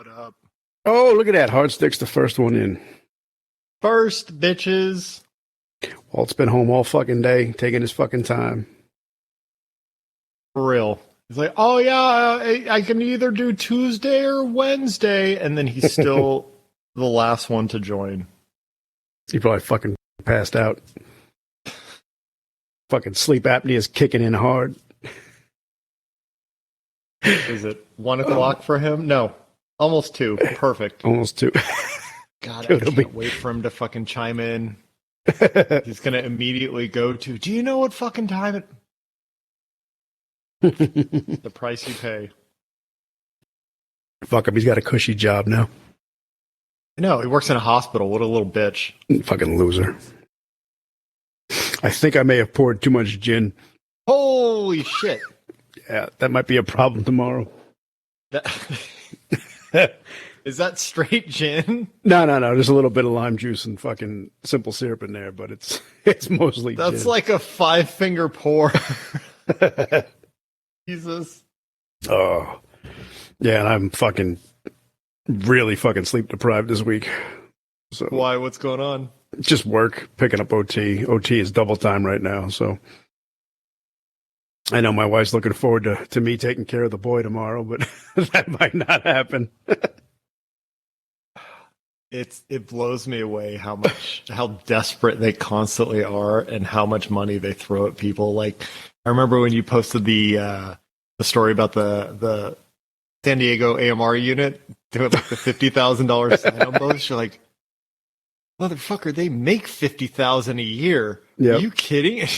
What up? Oh, look at that. Hardstick's the first one in. First, bitches. Walt's been home all fucking day, taking his fucking time. For real. He's like, oh yeah, I can either do Tuesday or Wednesday. And then he's still the last one to join. He probably fucking passed out. Fucking sleep apnea is kicking in hard. Is it 1 o'clock for him? No. Almost 2. Perfect. Almost 2. God, Dude, I can't wait for him to fucking chime in. He's going to immediately go to, do you know what fucking time it... The price you pay. Fuck him, he's got a cushy job now. No, he works in a hospital. What a little bitch. Fucking loser. I think I may have poured too much gin. Holy shit. Yeah, that might be a problem tomorrow. Is that straight gin? No. There's a little bit of lime juice and fucking simple syrup in there, but it's mostly That's gin. like a 5-finger pour. Jesus. Oh. Yeah, and I'm fucking really fucking sleep deprived this week. So Why? What's going on? just work, picking up OT. OT is double time right now, so I know my wife's looking forward to me taking care of the boy tomorrow, but that might not happen. It blows me away how desperate they constantly are and how much money they throw at people. Like, I remember when you posted the story about the San Diego AMR unit doing like the $50,000 sign-on bonus. You're like, motherfucker, they make $50,000 a year. Yep. Are you kidding?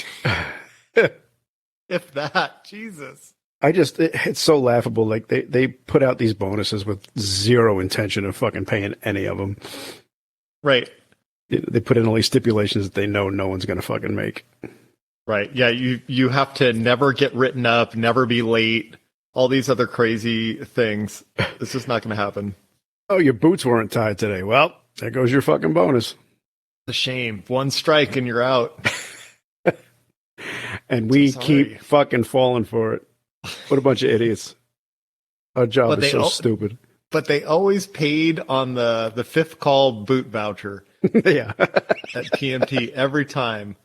If that, Jesus. It's so laughable. Like they put out these bonuses with zero intention of fucking paying any of them. Right. They put in all these stipulations that they know no one's going to fucking make. Right. Yeah. You have to never get written up, never be late, all these other crazy things. It's just not going to happen. Oh, your boots weren't tied today. Well, there goes your fucking bonus. It's a shame. One strike and you're out. And we Sorry. keep fucking falling for it. What a bunch of idiots. Our job But is so stupid. But they always paid on the fifth call boot voucher Yeah. at PMT every time.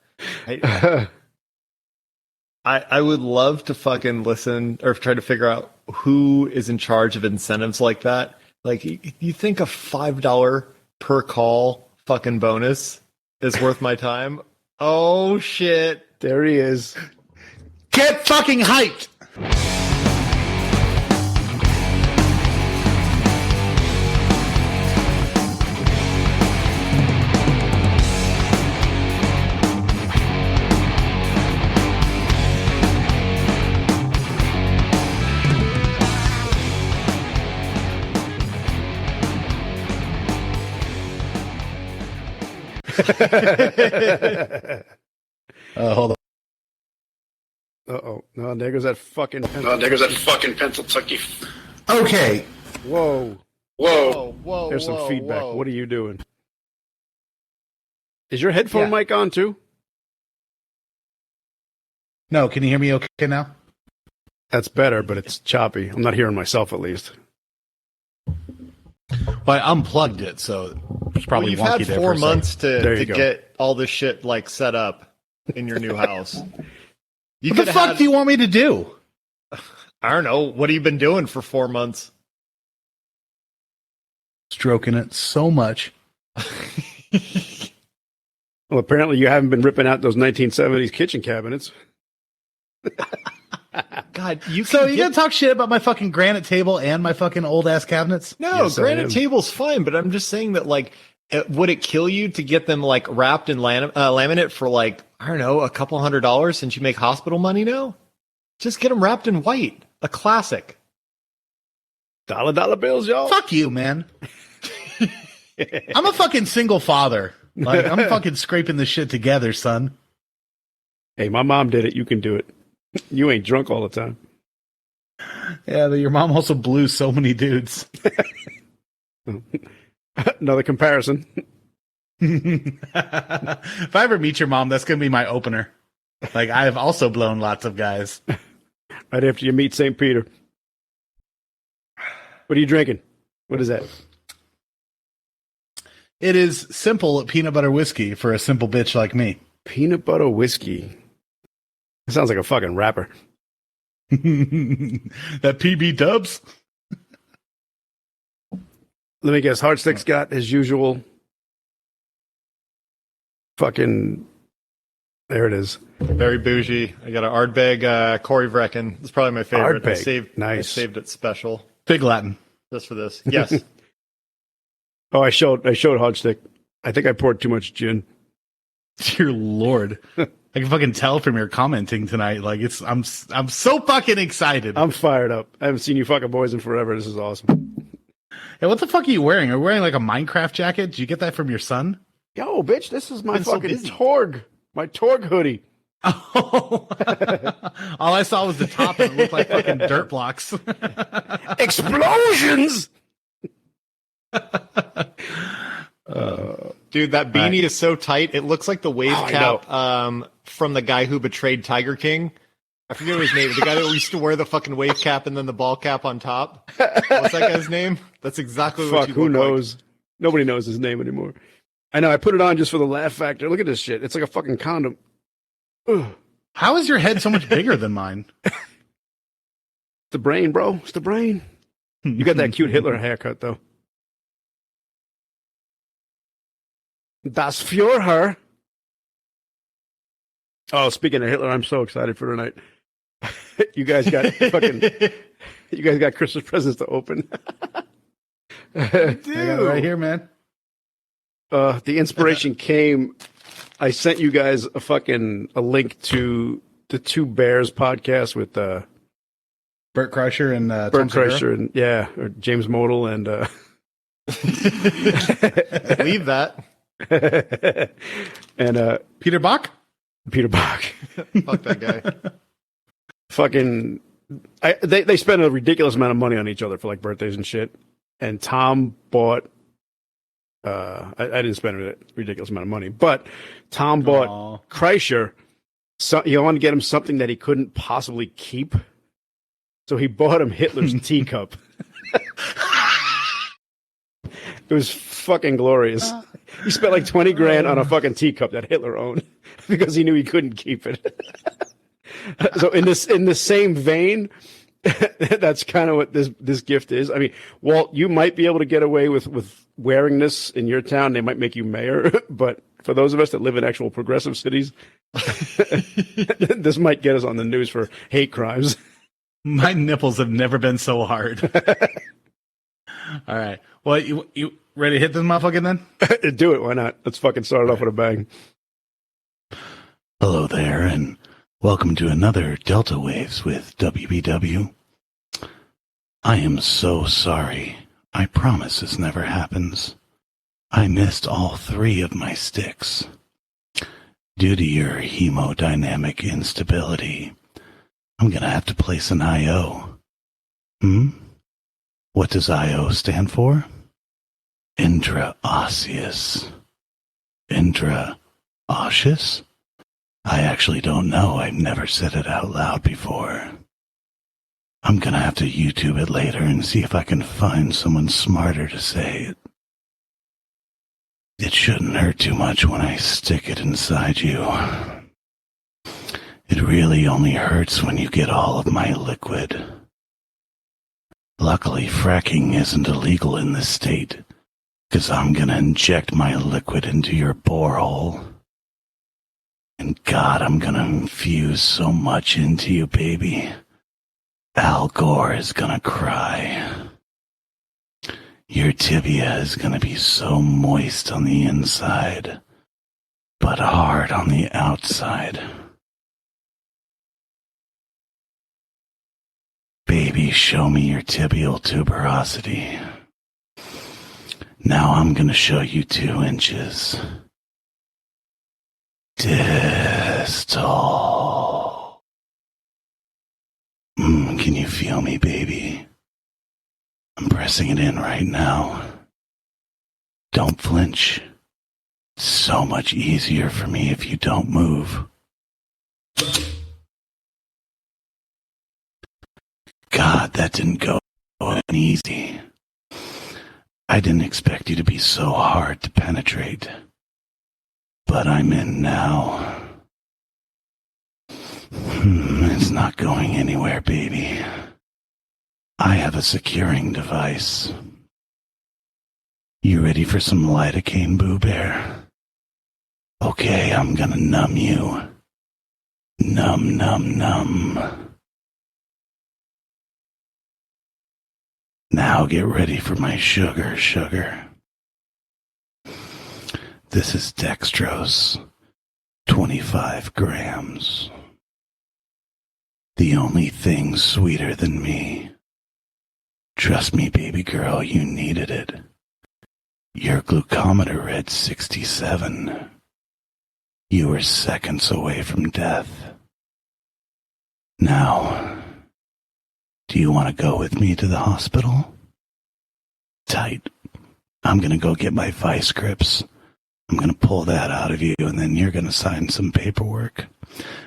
I would love to fucking listen or try to figure out who is in charge of incentives like that. Like, you think a $5 per call fucking bonus is worth my time? Oh, shit. There he is. Get fucking hyped! Hold on. Uh-oh. No, there goes that fucking pencil tucky. Okay. Whoa. Whoa. There's some whoa, feedback. whoa. What are you doing? Is your headphone mic on too? No, can you hear me okay now? That's better, but it's choppy. I'm not hearing myself at least. Well, I unplugged it, so it's probably You've wonky had there 4 for a second. months There you to go. get all this shit like set up in your new house. You What the could've fuck had- do you want me to do? I don't know. What have you been doing for 4 months? Stroking it so much. Well, apparently you haven't been ripping out those 1970s kitchen cabinets. God, So you gonna talk shit about my fucking granite table and my fucking old ass cabinets? No, Yes, I am. granite table's fine, but I'm just saying that, like, would it kill you to get them, like, wrapped in laminate for, like, I don't know, a couple $100 since you make hospital money now? Just get them wrapped in white. A classic. Dollar bills, y'all. Fuck you, man. I'm a fucking single father. Like, I'm fucking scraping this shit together, son. Hey, my mom did it. You can do it. You ain't drunk all the time. Yeah, but your mom also blew so many dudes. Another comparison. If I ever meet your mom, that's gonna be my opener. Like, I have also blown lots of guys. Right after you meet St. Peter. What are you drinking? What is that? It is simple peanut butter whiskey for a simple bitch like me. Peanut butter whiskey. It sounds like a fucking rapper. That PB Dubs? Let me guess. Hardstick's got his usual fucking. There it is. Very bougie. I got an Ardbeg Corey Vrecken. It's probably my favorite. Ardbeg. Nice. I saved it special Big Latin. just for this. Yes. Oh, I showed Hardstick. I think I poured too much gin. Dear Lord. I can fucking tell from your commenting tonight. Like I'm so fucking excited. I'm fired up. I haven't seen you fucking boys in forever. This is awesome. Hey, what the fuck are you wearing? Are you wearing like a Minecraft jacket? Did you get that from your son? Yo, bitch, this is my Been so fucking busy. Torg. My Torg hoodie. Oh, all I saw was the top and it looked like fucking dirt blocks. Explosions! Dude, that beanie is so tight. It looks like the wave I cap from the guy who betrayed Tiger King. I forget his name. The guy that used to wear the fucking wave cap and then the ball cap on top. What's that guy's name? That's exactly what Fuck, you who look knows? Nobody knows his name anymore. I know, I put it on just for the laugh factor. Look at this shit. It's like a fucking condom. Ugh. How is your head so much bigger than mine? The brain, bro. It's the brain. You got that cute Hitler haircut, though. Das Führer. Oh, speaking of Hitler, I'm so excited for tonight. You guys got Christmas presents to open. I got it right here, man. The inspiration came. I sent you guys a link to the Two Bears podcast with Bert Kreischer and Bert Tom Segura. Kreischer and or James Modal and Leave that. and Peter Bach? Peter Bach. Fuck that guy. Fucking, they spend a ridiculous amount of money on each other for like birthdays and shit. And Tom bought. I didn't spend a ridiculous amount of money, but Tom bought Kreischer. So he wanted to get him something that he couldn't possibly keep, so he bought him Hitler's teacup. It was fucking glorious. He spent like 20 grand on a fucking teacup that Hitler owned because he knew he couldn't keep it. So in the same vein, that's kind of what this gift is. I mean, Walt, you might be able to get away with wearing this in your town. They might make you mayor, but for those of us that live in actual progressive cities, this might get us on the news for hate crimes. My nipples have never been so hard. All right. Well, you ready to hit this motherfucker then? Do it. Why not? Let's fucking start it off with a bang. Hello there, and welcome to another Delta Waves with WBW. I am so sorry. I promise this never happens. I missed all 3 of my sticks. Due to your hemodynamic instability, I'm gonna have to place an IO. What does IO stand for? Intraosseous. Intraosseous? I actually don't know. I've never said it out loud before. I'm gonna have to YouTube it later and see if I can find someone smarter to say it. It shouldn't hurt too much when I stick it inside you. It really only hurts when you get all of my liquid. Luckily, fracking isn't illegal in this state, 'cause I'm gonna inject my liquid into your borehole. And God, I'm gonna infuse so much into you, baby. Al Gore is gonna cry. Your tibia is gonna be so moist on the inside, but hard on the outside. Baby, show me your tibial tuberosity. Now I'm gonna show you 2 inches. Distal. Can you feel me, baby? I'm pressing it in right now. Don't flinch. It's so much easier for me if you don't move. God, that didn't go easy. I didn't expect you to be so hard to penetrate. But I'm in now. It's not going anywhere, baby. I have a securing device. You ready for some lidocaine, Boo Bear? Okay, I'm gonna numb you. Numb, numb, numb. Now get ready for my sugar. This is dextrose. 25 grams. The only thing sweeter than me. Trust me, baby girl, you needed it. Your glucometer read 67. You were seconds away from death. Now, do you want to go with me to the hospital? Tight. I'm going to go get my vice grips. I'm going to pull that out of you, and then you're going to sign some paperwork.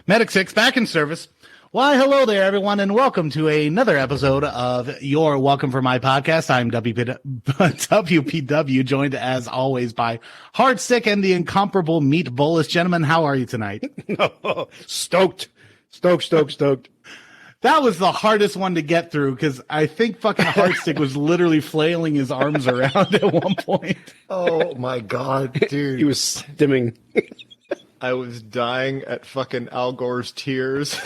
Medic 6 back in service. Why, hello there, everyone, and welcome to another episode of your Welcome for My Podcast. I'm WPW, joined as always by Hardstick and the incomparable Meat Bolus. Gentlemen, how are you tonight? Stoked. That was the hardest one to get through because I think fucking Hardstick was literally flailing his arms around at one point. Oh my god, dude. He was stimming. I was dying at fucking Al Gore's tears.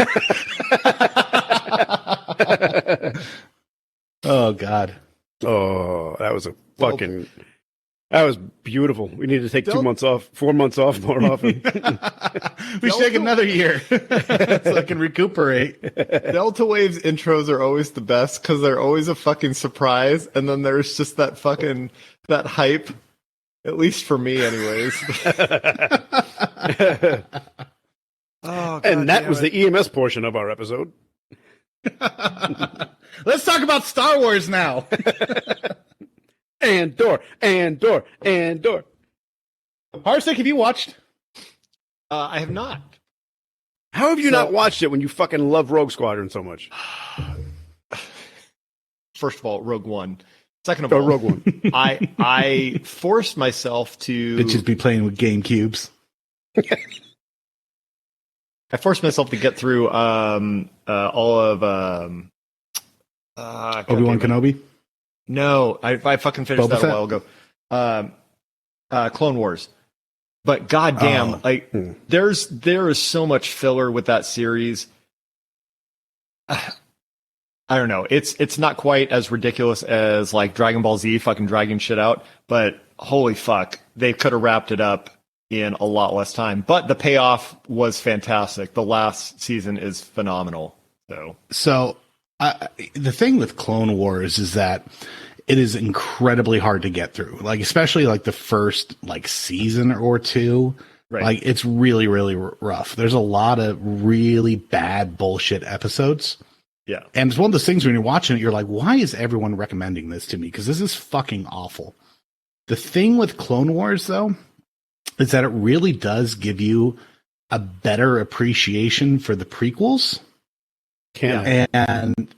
Oh, God. Oh, that was that was beautiful. We need to take 4 months off more often. We should take another year so I can recuperate. Delta Wave's intros are always the best because they're always a fucking surprise, and then there's just that hype. At least for me, anyways. Oh, and that was the EMS portion of our episode. Let's talk about Star Wars now. Andor. Hardstick, have you watched? I have not. How have you not watched it when you fucking love Rogue Squadron so much? First of all, Rogue One. Second of all, Rogue One. I forced myself to Bitches be playing with GameCubes. I forced myself to get through all of Obi-Wan Kenobi? No, I fucking finished Boba that Fett? a while ago. Clone Wars. But goddamn, there is so much filler with that series. I don't know. It's not quite as ridiculous as like Dragon Ball Z fucking dragging shit out, but holy fuck, they could have wrapped it up in a lot less time. But the payoff was fantastic. The last season is phenomenal. So the thing with Clone Wars is that it is incredibly hard to get through. Like especially like the first like season or two. Right. Like it's really, really rough. There's a lot of really bad bullshit episodes. Yeah. And it's one of those things when you're watching it, you're like, why is everyone recommending this to me? Because this is fucking awful. The thing with Clone Wars, though, is that it really does give you a better appreciation for the prequels. And,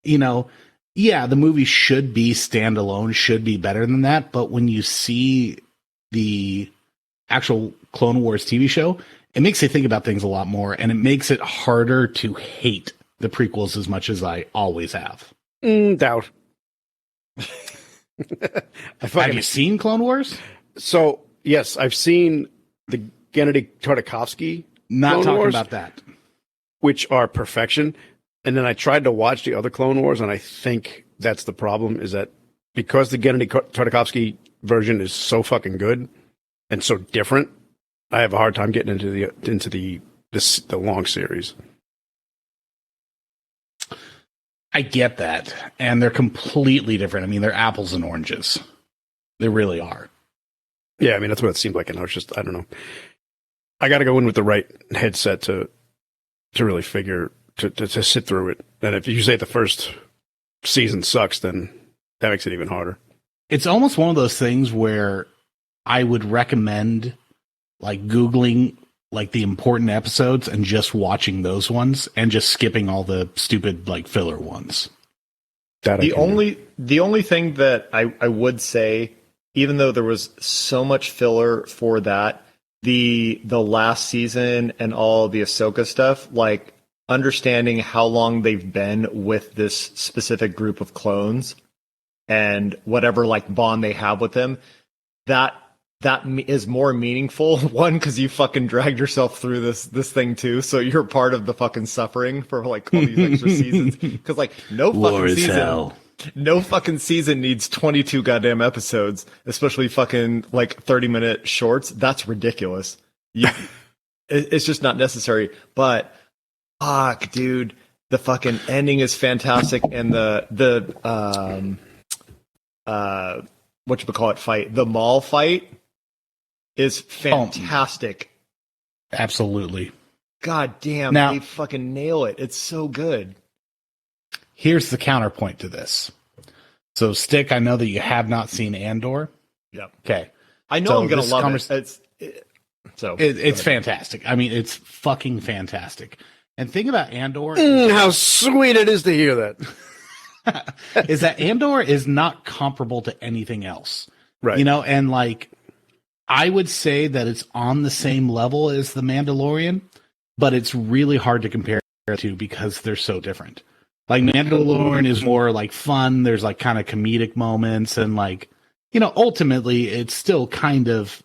you know, yeah, the movie should be standalone, should be better than that. But when you see the actual Clone Wars TV show, it makes you think about things a lot more. And it makes it harder to hate the prequels as much as I always have. Doubt. Have you seen Clone Wars? So, yes, I've seen the Gennady Tartakovsky Not Clone talking Wars, about that. which are perfection. And then I tried to watch the other Clone Wars, and I think that's the problem, is that because the Gennady Tartakovsky version is so fucking good and so different, I have a hard time getting into the long series. I get that. And they're completely different. I mean, they're apples and oranges. They really are. Yeah, I mean, that's what it seemed like. And I was just, I don't know. I got to go in with the right headset to really figure, to sit through it. And if you say the first season sucks, then that makes it even harder. It's almost one of those things where I would recommend like Googling like the important episodes and just watching those ones and just skipping all the stupid like filler ones. That I can do. The only thing that I would say, even though there was so much filler for that, the last season and all the Ahsoka stuff, like understanding how long they've been with this specific group of clones and whatever like bond they have with them, that is more meaningful. One, because you fucking dragged yourself through this thing too, so you're part of the fucking suffering for like all these extra seasons. Because like no fucking season needs 22 goddamn episodes, especially fucking like 30-minute shorts. That's ridiculous. It's just not necessary. But fuck, dude, the fucking ending is fantastic, and the whatchamacallit fight, the mall fight is fantastic. Absolutely. God damn, now, they fucking nail it. It's so good. Here's the counterpoint to this. So, Stick, I know that you have not seen Andor. Yep. Okay. I know I'm going to love it. It's fantastic. I mean, it's fucking fantastic. And thing about Andor... how sweet it is to hear that. is that Andor is not comparable to anything else. Right. You know, and like, I would say that it's on the same level as The Mandalorian, but it's really hard to compare to because they're so different. Like, Mandalorian is more like fun. There's like kind of comedic moments, and like, you know, ultimately it's still kind of,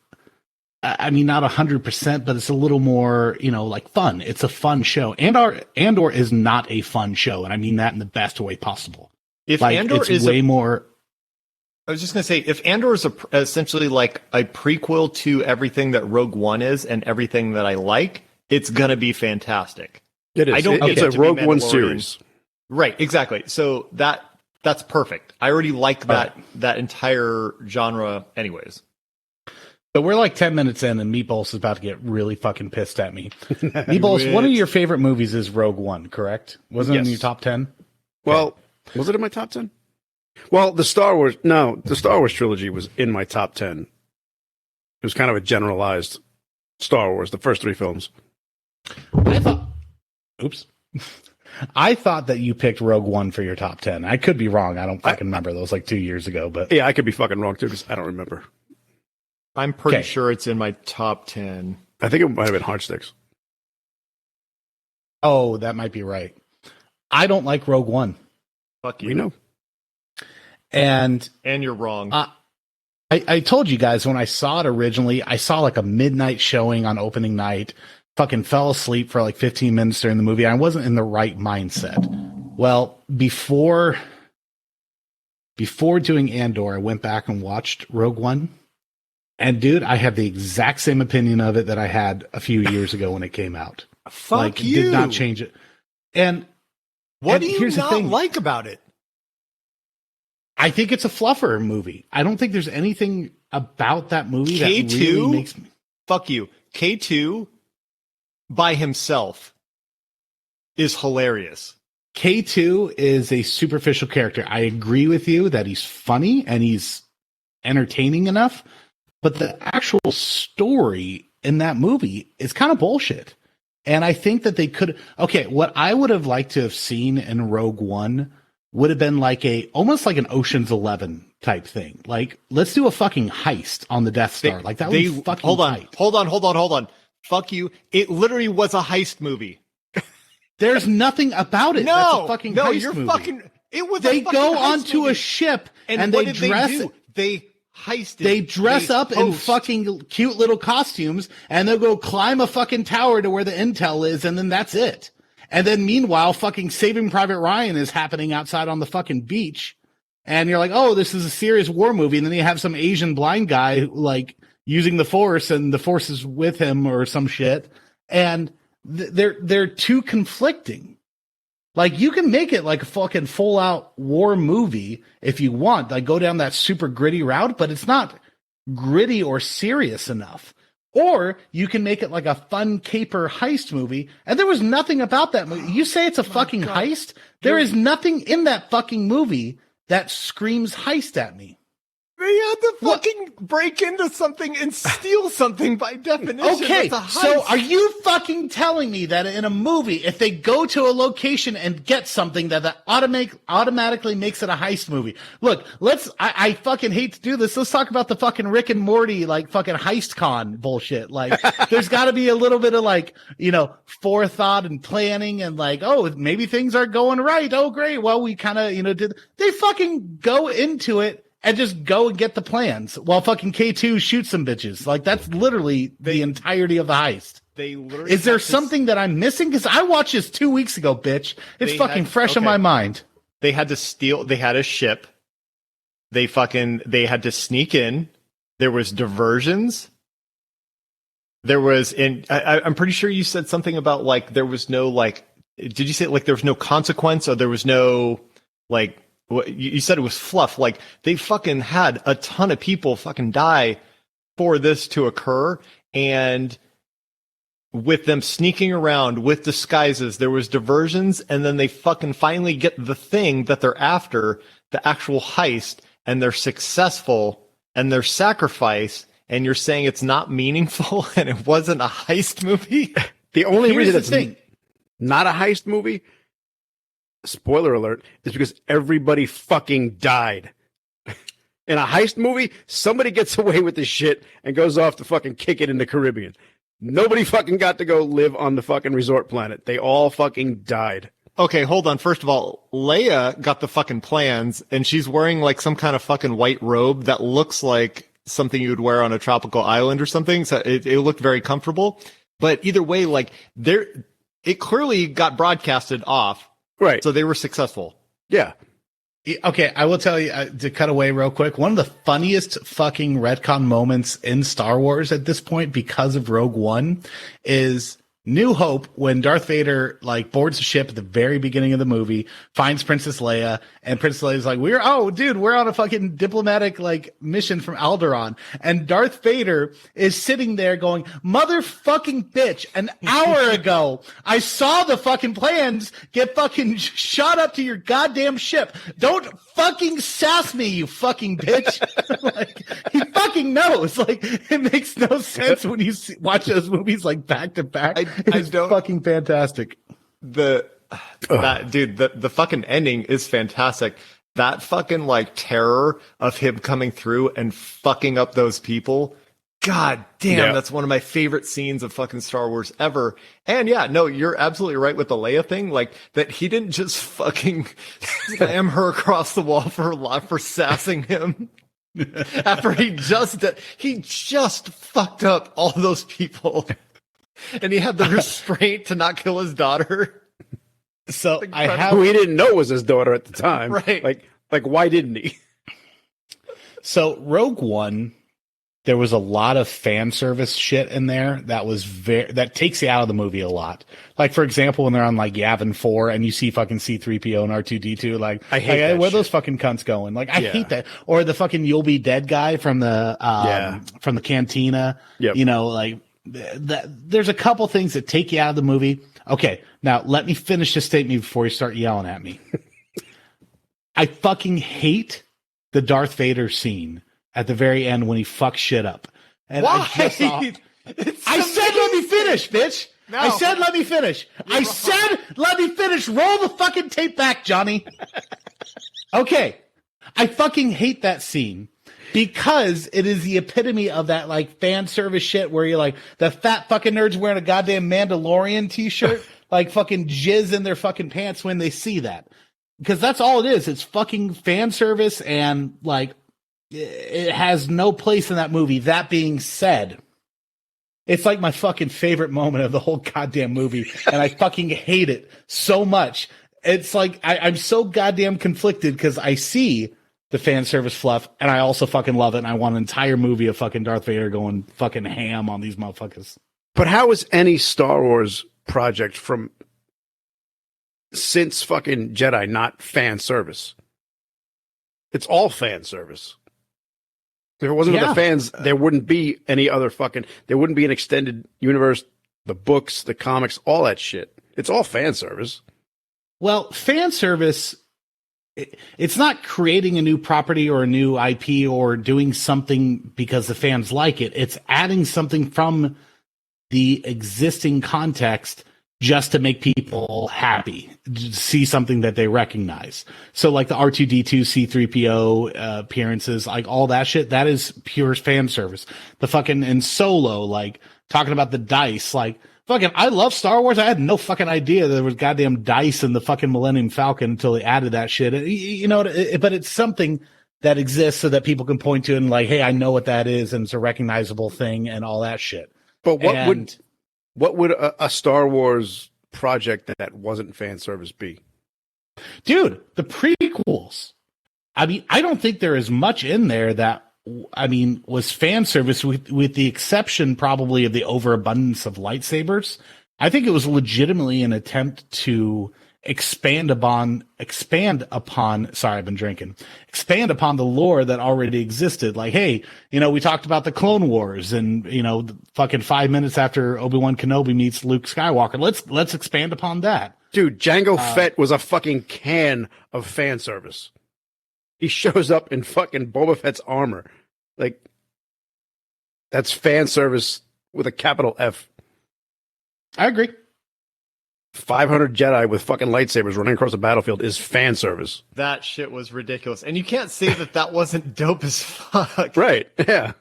I mean, not 100%, but it's a little more, you know, like fun. It's a fun show. Andor is not a fun show, and I mean that in the best way possible. If like, Andor it's is way more. I was just going to say, if Andor is essentially like a prequel to everything that Rogue One is and everything that I like, it's going to be fantastic. It is. It's a Rogue One series. Right, exactly. So that's perfect. I already like that entire genre anyways. So we're like 10 minutes in, and Meatballs is about to get really fucking pissed at me. Meatballs, one of your favorite movies is Rogue One, correct? Wasn't it in your top 10? Well, was it in my top 10? Well, the Star Wars trilogy was in my top 10. It was kind of a generalized Star Wars, the first three films. I thought that you picked Rogue One for your top 10. I could be wrong. I don't fucking remember. That was like 2 years ago. But yeah, I could be fucking wrong too because I don't remember. I'm pretty sure it's in my top 10. I think it might have been Heartsticks. Oh, that might be right. I don't like Rogue One. Fuck you. We know. And you're wrong. I told you guys when I saw it originally, I saw like a midnight showing on opening night. Fucking fell asleep for like 15 minutes during the movie. I wasn't in the right mindset. Well, before doing Andor, I went back and watched Rogue One. And dude, I have the exact same opinion of it that I had a few years ago when it came out. Fuck like, you. Did not change it. And what do you not like about it? I think it's a fluffer movie. I don't think there's anything about that movie K2, that really makes me... Fuck you. K2 by himself is hilarious. K2 is a superficial character. I agree with you that he's funny and he's entertaining enough, but the actual story in that movie is kind of bullshit. And I think that they could... Okay, what I would have liked to have seen in Rogue One would have been like almost like an Ocean's 11 type thing. Like, let's do a fucking heist on the Death Star. Like, that would be fucking Hold on. tight. Fuck you. It literally was a heist movie. There's nothing about it. That's a fucking heist you're movie. fucking... It was They a fucking go heist onto movie. a ship and what they did dress... They do? They heisted. They dress up in fucking cute little costumes, and they'll go climb a fucking tower to where the intel is, and then that's it. And then meanwhile, fucking Saving Private Ryan is happening outside on the fucking beach. And you're like, oh, this is a serious war movie. And then you have some Asian blind guy like using the Force, and the Force is with him or some shit. And they're too conflicting. Like, you can make it like a fucking full out war movie if you want, like go down that super gritty route, but it's not gritty or serious enough. Or you can make it like a fun caper heist movie, and there was nothing about that movie. You say it's a fucking heist? There is nothing in that fucking movie that screams heist at me. They had to fucking break into something and steal something by definition. Okay, That's a heist. so are you fucking telling me that in a movie, if they go to a location and get something, that automatically makes it a heist movie? Look, I fucking hate to do this. Let's talk about the fucking Rick and Morty, like, fucking heist con bullshit. Like, there's got to be a little bit of, like, you know, forethought and planning and, like, oh, maybe things are going right. Oh, great. Well, we kind of, you know, they fucking go into it and just go and get the plans while fucking K2 shoots some bitches. Like, that's literally the entirety of the heist. They literally Is there something that I'm missing? Because I watched this 2 weeks ago, bitch. It's fucking fresh in my mind. They had to steal. They had a ship. They had to sneak in. There was diversions. There was, I'm pretty sure you said something about, like, there was no, like, did you say, like, there was no consequence, or there was no, like, you said it was fluff. Like, they fucking had a ton of people fucking die for this to occur. And with them sneaking around with disguises, there was diversions, and then they fucking finally get the thing that they're after, the actual heist, and they're successful, and their sacrifice, and you're saying it's not meaningful and it wasn't a heist movie? The only Here's reason the it's thing. not a heist movie, spoiler alert, is because everybody fucking died. In a heist movie, somebody gets away with this shit and goes off to fucking kick it in the Caribbean. Nobody fucking got to go live on the fucking resort planet. They all fucking died. Okay, hold on. First of all, Leia got the fucking plans, and she's wearing, like, some kind of fucking white robe that looks like something you would wear on a tropical island or something. So it looked very comfortable. But either way, like, it clearly got broadcasted off. Right. So they were successful. Yeah. Okay, I will tell you, to cut away real quick, one of the funniest fucking retcon moments in Star Wars at this point, because of Rogue One, is New Hope, when Darth Vader, like, boards the ship at the very beginning of the movie, finds Princess Leia, and Princess Leia's like, we're on a fucking diplomatic, like, mission from Alderaan. And Darth Vader is sitting there going, motherfucking bitch, an hour ago, I saw the fucking plans get fucking shot up to your goddamn ship. Don't fucking sass me, you fucking bitch. Like, he fucking knows. Like, it makes no sense when you watch those movies, like, back to back. It's fucking fantastic. The fucking ending is fantastic. That fucking, like, terror of him coming through and fucking up those people. God damn, that's one of my favorite scenes of fucking Star Wars ever. And yeah, no, you're absolutely right with the Leia thing. Like, that he didn't just fucking slam her across the wall for sassing him. After he just fucked up all those people. And he had the restraint to not kill his daughter. So Who he didn't know was his daughter at the time. Right. Like, why didn't he? So Rogue One, there was a lot of fan service shit in there that takes you out of the movie a lot. Like, for example, when they're on, like, Yavin 4 and you see fucking C-3PO and R2-D2, like, I hate that where shit. those fucking cunts going? Like, I hate that. Or the fucking You'll Be Dead guy from the cantina. Yep. You know, like, there's a couple things that take you out of the movie. Okay, now let me finish this statement before you start yelling at me. I fucking hate the Darth Vader scene at the very end when he fucks shit up. And Why? I said let me finish, bitch. No. I said let me finish. I said let me finish. Roll the fucking tape back, Johnny. Okay. I fucking hate that scene. Because it is the epitome of that, like, fan service shit where you're like, the fat fucking nerds wearing a goddamn Mandalorian t-shirt, like, fucking jizz in their fucking pants when they see that. Because that's all it is. It's fucking fan service, and, like, it has no place in that movie. That being said, it's like my fucking favorite moment of the whole goddamn movie, and I fucking hate it so much. It's like, I'm so goddamn conflicted because I see the fan service fluff, and I also fucking love it, and I want an entire movie of fucking Darth Vader going fucking ham on these motherfuckers. But how is any Star Wars project since fucking Jedi not fan service? It's all fan service. If it wasn't for the fans, there wouldn't be any other there wouldn't be an extended universe, the books, the comics, all that shit. It's all fan service. Well, fan service it's not creating a new property or a new IP or doing something because the fans like it. It's adding something from the existing context just to make people happy, see something that they recognize. So like the R2D2 C3PO appearances, like all that shit, that is pure fan service. The fucking in Solo, like talking about the dice, like fucking, I love Star Wars. I had no fucking idea there was goddamn dice in the fucking Millennium Falcon until they added that shit. You know, but it's something that exists so that people can point to and like, hey, I know what that is, and it's a recognizable thing and all that shit. But what would a Star Wars project that wasn't fan service be? Dude, the prequels. I mean, I don't think there is much in there that, I mean, was fan service with the exception probably of the overabundance of lightsabers. I think it was legitimately an attempt to expand upon, sorry, I've been drinking, expand upon the lore that already existed. Like, hey, you know, we talked about the Clone Wars and, you know, the fucking 5 minutes after Obi-Wan Kenobi meets Luke Skywalker. Let's expand upon that. Dude, Jango Fett was a fucking can of fan service. He shows up in fucking Boba Fett's armor. Like, that's fan service with a capital F. I agree. 500 Jedi with fucking lightsabers running across the battlefield is fan service. That shit was ridiculous. And you can't say that wasn't dope as fuck. Right, yeah.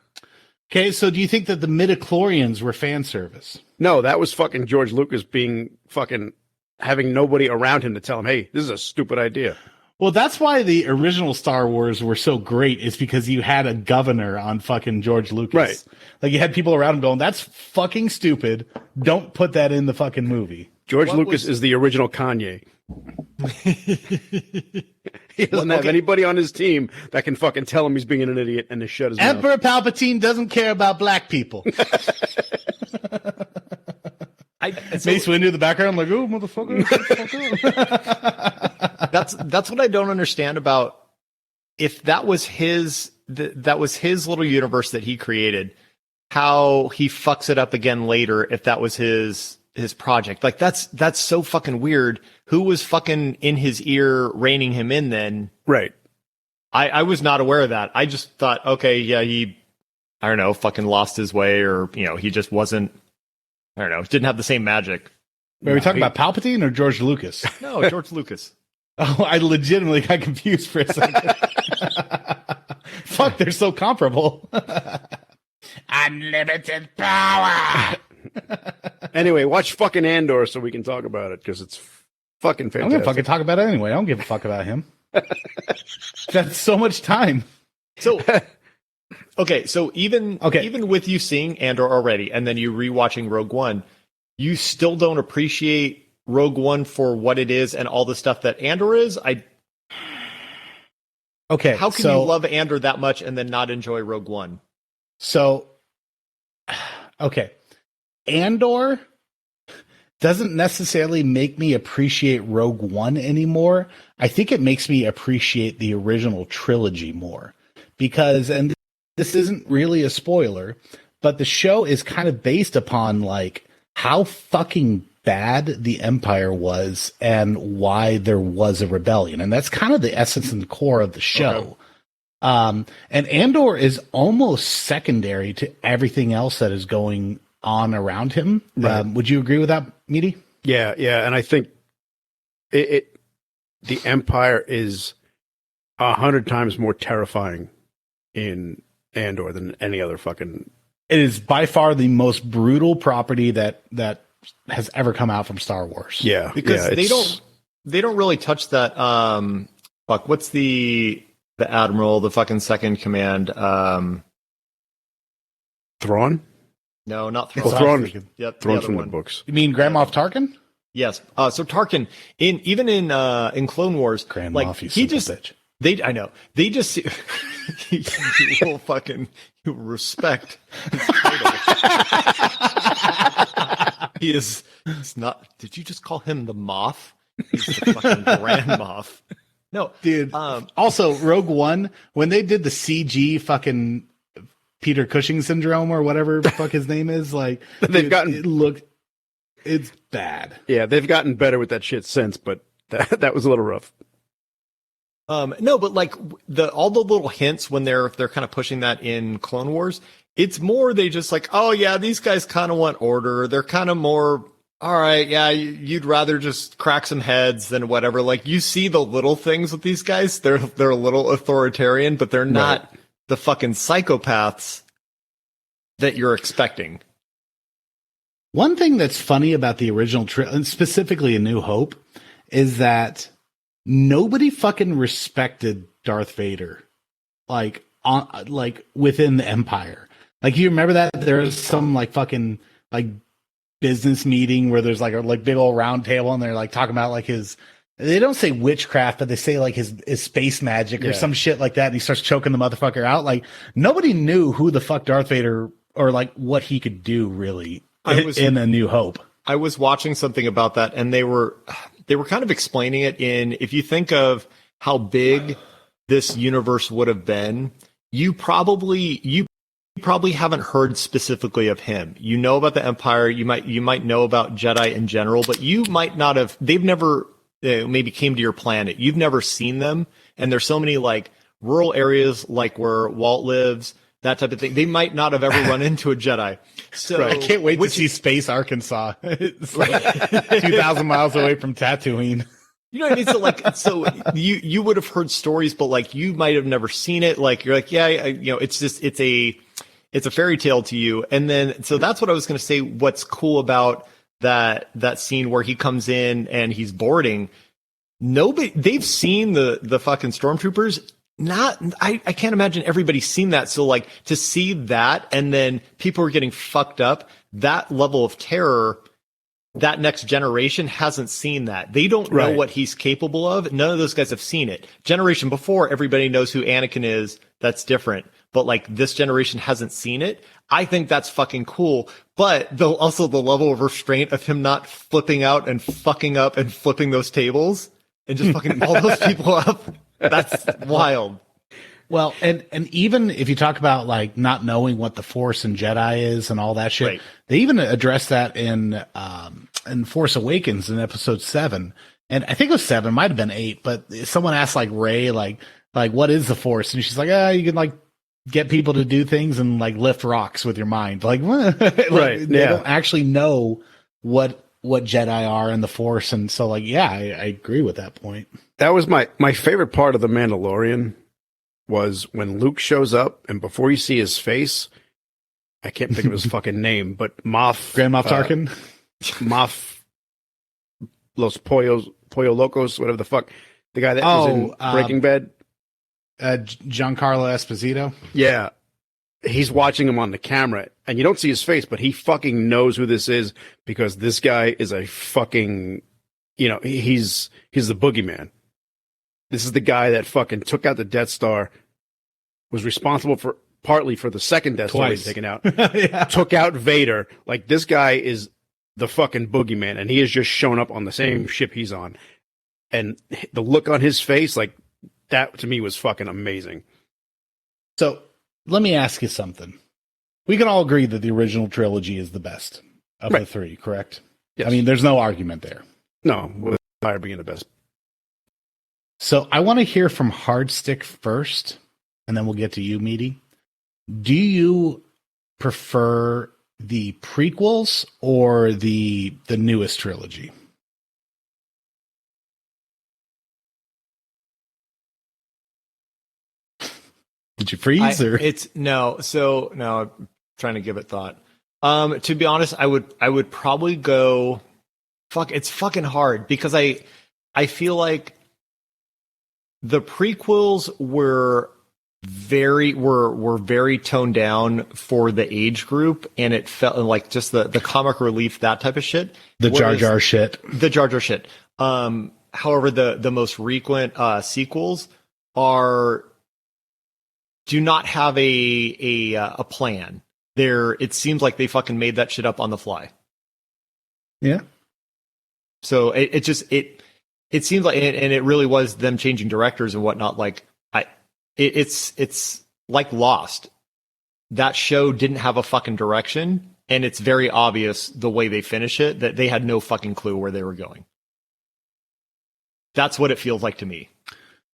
Okay, so do you think that the midichlorians were fan service? No, that was fucking George Lucas being fucking, having nobody around him to tell him, hey, this is a stupid idea. Well, that's why the original Star Wars were so great, is because you had a governor on fucking George Lucas. Right. Like, you had people around him going, that's fucking stupid. Don't put that in the fucking movie. George Lucas is the original Kanye. He doesn't have anybody on his team that can fucking tell him he's being an idiot and to shut his mouth. Emperor Palpatine doesn't care about black people. Mace Windu in the background, like, oh, motherfucker. That's what I don't understand about, if that was his little universe that he created, how he fucks it up again later if that was his project. Like, that's so fucking weird. Who was fucking in his ear reining him in then? Right. I was not aware of that. I just thought, okay, yeah, he, I don't know, fucking lost his way, or, you know, he just wasn't, I don't know, didn't have the same magic. Are we talking about Palpatine or George Lucas? No, George Lucas. Oh, I legitimately got confused for a second. Fuck, they're so comparable. Unlimited power. Anyway, watch fucking Andor so we can talk about it, because it's fucking fantastic. I'm gonna fucking talk about it anyway. I don't give a fuck about him. That's so much time. So, okay, so even with you seeing Andor already, and then you rewatching Rogue One, you still don't appreciate Rogue One for what it is and all the stuff that Andor is? Okay, how can you love Andor that much and then not enjoy Rogue One? So, okay, Andor doesn't necessarily make me appreciate Rogue One anymore. I think it makes me appreciate the original trilogy more, because, and this isn't really a spoiler, but the show is kind of based upon like how fucking bad the Empire was and why there was a rebellion. And that's kind of the essence and the core of the show. Okay. And Andor is almost secondary to everything else that is going on around him. Right. Would you agree with that, Meaty? Yeah. And I think the Empire is 100 times more terrifying in Andor than any other fucking. It is by far the most brutal property that has ever come out from Star Wars. Yeah, because they don't really touch that. What's the admiral, the fucking second command? Thrawn? No, not Thrawn. Oh, Thrawn. Yep, Thrawn's from the books. You mean Grand Moff Tarkin? Yes. So Tarkin, even in Clone Wars, Grand like, Moff, he just bitch. I know. They just you will fucking respect his title. He's not. Did you just call him the Moff? He's the fucking Grand Moff. No, dude. Also, Rogue One, when they did the CG fucking Peter Cushing syndrome or whatever the fuck his name is, like it's bad. Yeah, they've gotten better with that shit since, but that was a little rough. No, but like all the little hints when they're kind of pushing that in Clone Wars, it's more they just like, oh yeah, these guys kind of want order. They're kind of more, all right, yeah, you'd rather just crack some heads than whatever. Like you see the little things with these guys. They're a little authoritarian, but they're not the fucking psychopaths that you're expecting. One thing that's funny about the original and specifically A New Hope is that nobody fucking respected Darth Vader, like within the Empire. Like you remember that there was some like fucking like business meeting where there's like a like big old round table and they're like talking about like his. They don't say witchcraft, but they say like his space magic or some shit like that. And he starts choking the motherfucker out. Like nobody knew who the fuck Darth Vader or like what he could do really in A New Hope. I was watching something about that and they were kind of explaining it in, if you think of how big this universe would have been, you probably haven't heard specifically of him. You know about the Empire, you might know about Jedi in general, but you might not have, they've never maybe came to your planet. You've never seen them. And there's so many like rural areas like where Walt lives, that type of thing. They might not have ever run into a Jedi. So I can't wait to see Space Arkansas. It's like 2,000 miles away from Tatooine. You know what I mean? So like, so you would have heard stories, but like you might have never seen it. Like you're like, yeah, it's just it's a fairy tale to you. And then so that's what I was going to say. What's cool about that scene where he comes in and he's boarding? Nobody, they've seen the fucking stormtroopers. I can't imagine everybody's seen that. So like to see that and then people are getting fucked up, that level of terror, that next generation hasn't seen that. They don't know what he's capable of. None of those guys have seen it. Generation before, everybody knows who Anakin is. That's different. But like this generation hasn't seen it. I think that's fucking cool. But also the level of restraint of him not flipping out and fucking up and flipping those tables and just fucking all those people up. That's wild. Well, and even if you talk about like not knowing what the Force and Jedi is and all that shit, they even address that in Force Awakens in episode 7. And I think it was 7, might have been 8, but someone asked like Rey, like what is the Force? And she's like, you can like get people to do things and like lift rocks with your mind. Like, they don't actually know what Jedi are in the Force. And so like, I agree with that point. That was my favorite part of The Mandalorian was when Luke shows up and before you see his face, I can't think of his fucking name, but Grand Moff Tarkin? Moff Los Pollo Locos, whatever the fuck. The guy that was in Breaking Bad. Giancarlo Esposito. Yeah. He's watching him on the camera and you don't see his face, but he fucking knows who this is because this guy is a fucking, he's the boogeyman. This is the guy that fucking took out the Death Star, was responsible partly for the second Death Star being taken out, took out Vader. Like this guy is the fucking boogeyman and he has just shown up on the same ship he's on. And the look on his face, like that to me was fucking amazing. So let me ask you something. We can all agree that the original trilogy is the best of the three, correct? Yes. I mean, there's no argument there. No, with Empire being the best. So I want to hear from Hardstick first, and then we'll get to you, Meaty. Do you prefer the prequels or the newest trilogy? Did you freeze? No, I'm trying to give it thought. To be honest, I would probably go. It's fucking hard because I feel like the prequels were very toned down for the age group, and it felt like just the comic relief, that type of shit. The Jar Jar shit. The Jar Jar shit. However, the most frequent sequels do not have a plan. It seems like they fucking made that shit up on the fly. Yeah. So it seems like, and it really was them changing directors and whatnot. Like it's like Lost. That show didn't have a fucking direction, and it's very obvious the way they finish it that they had no fucking clue where they were going. That's what it feels like to me.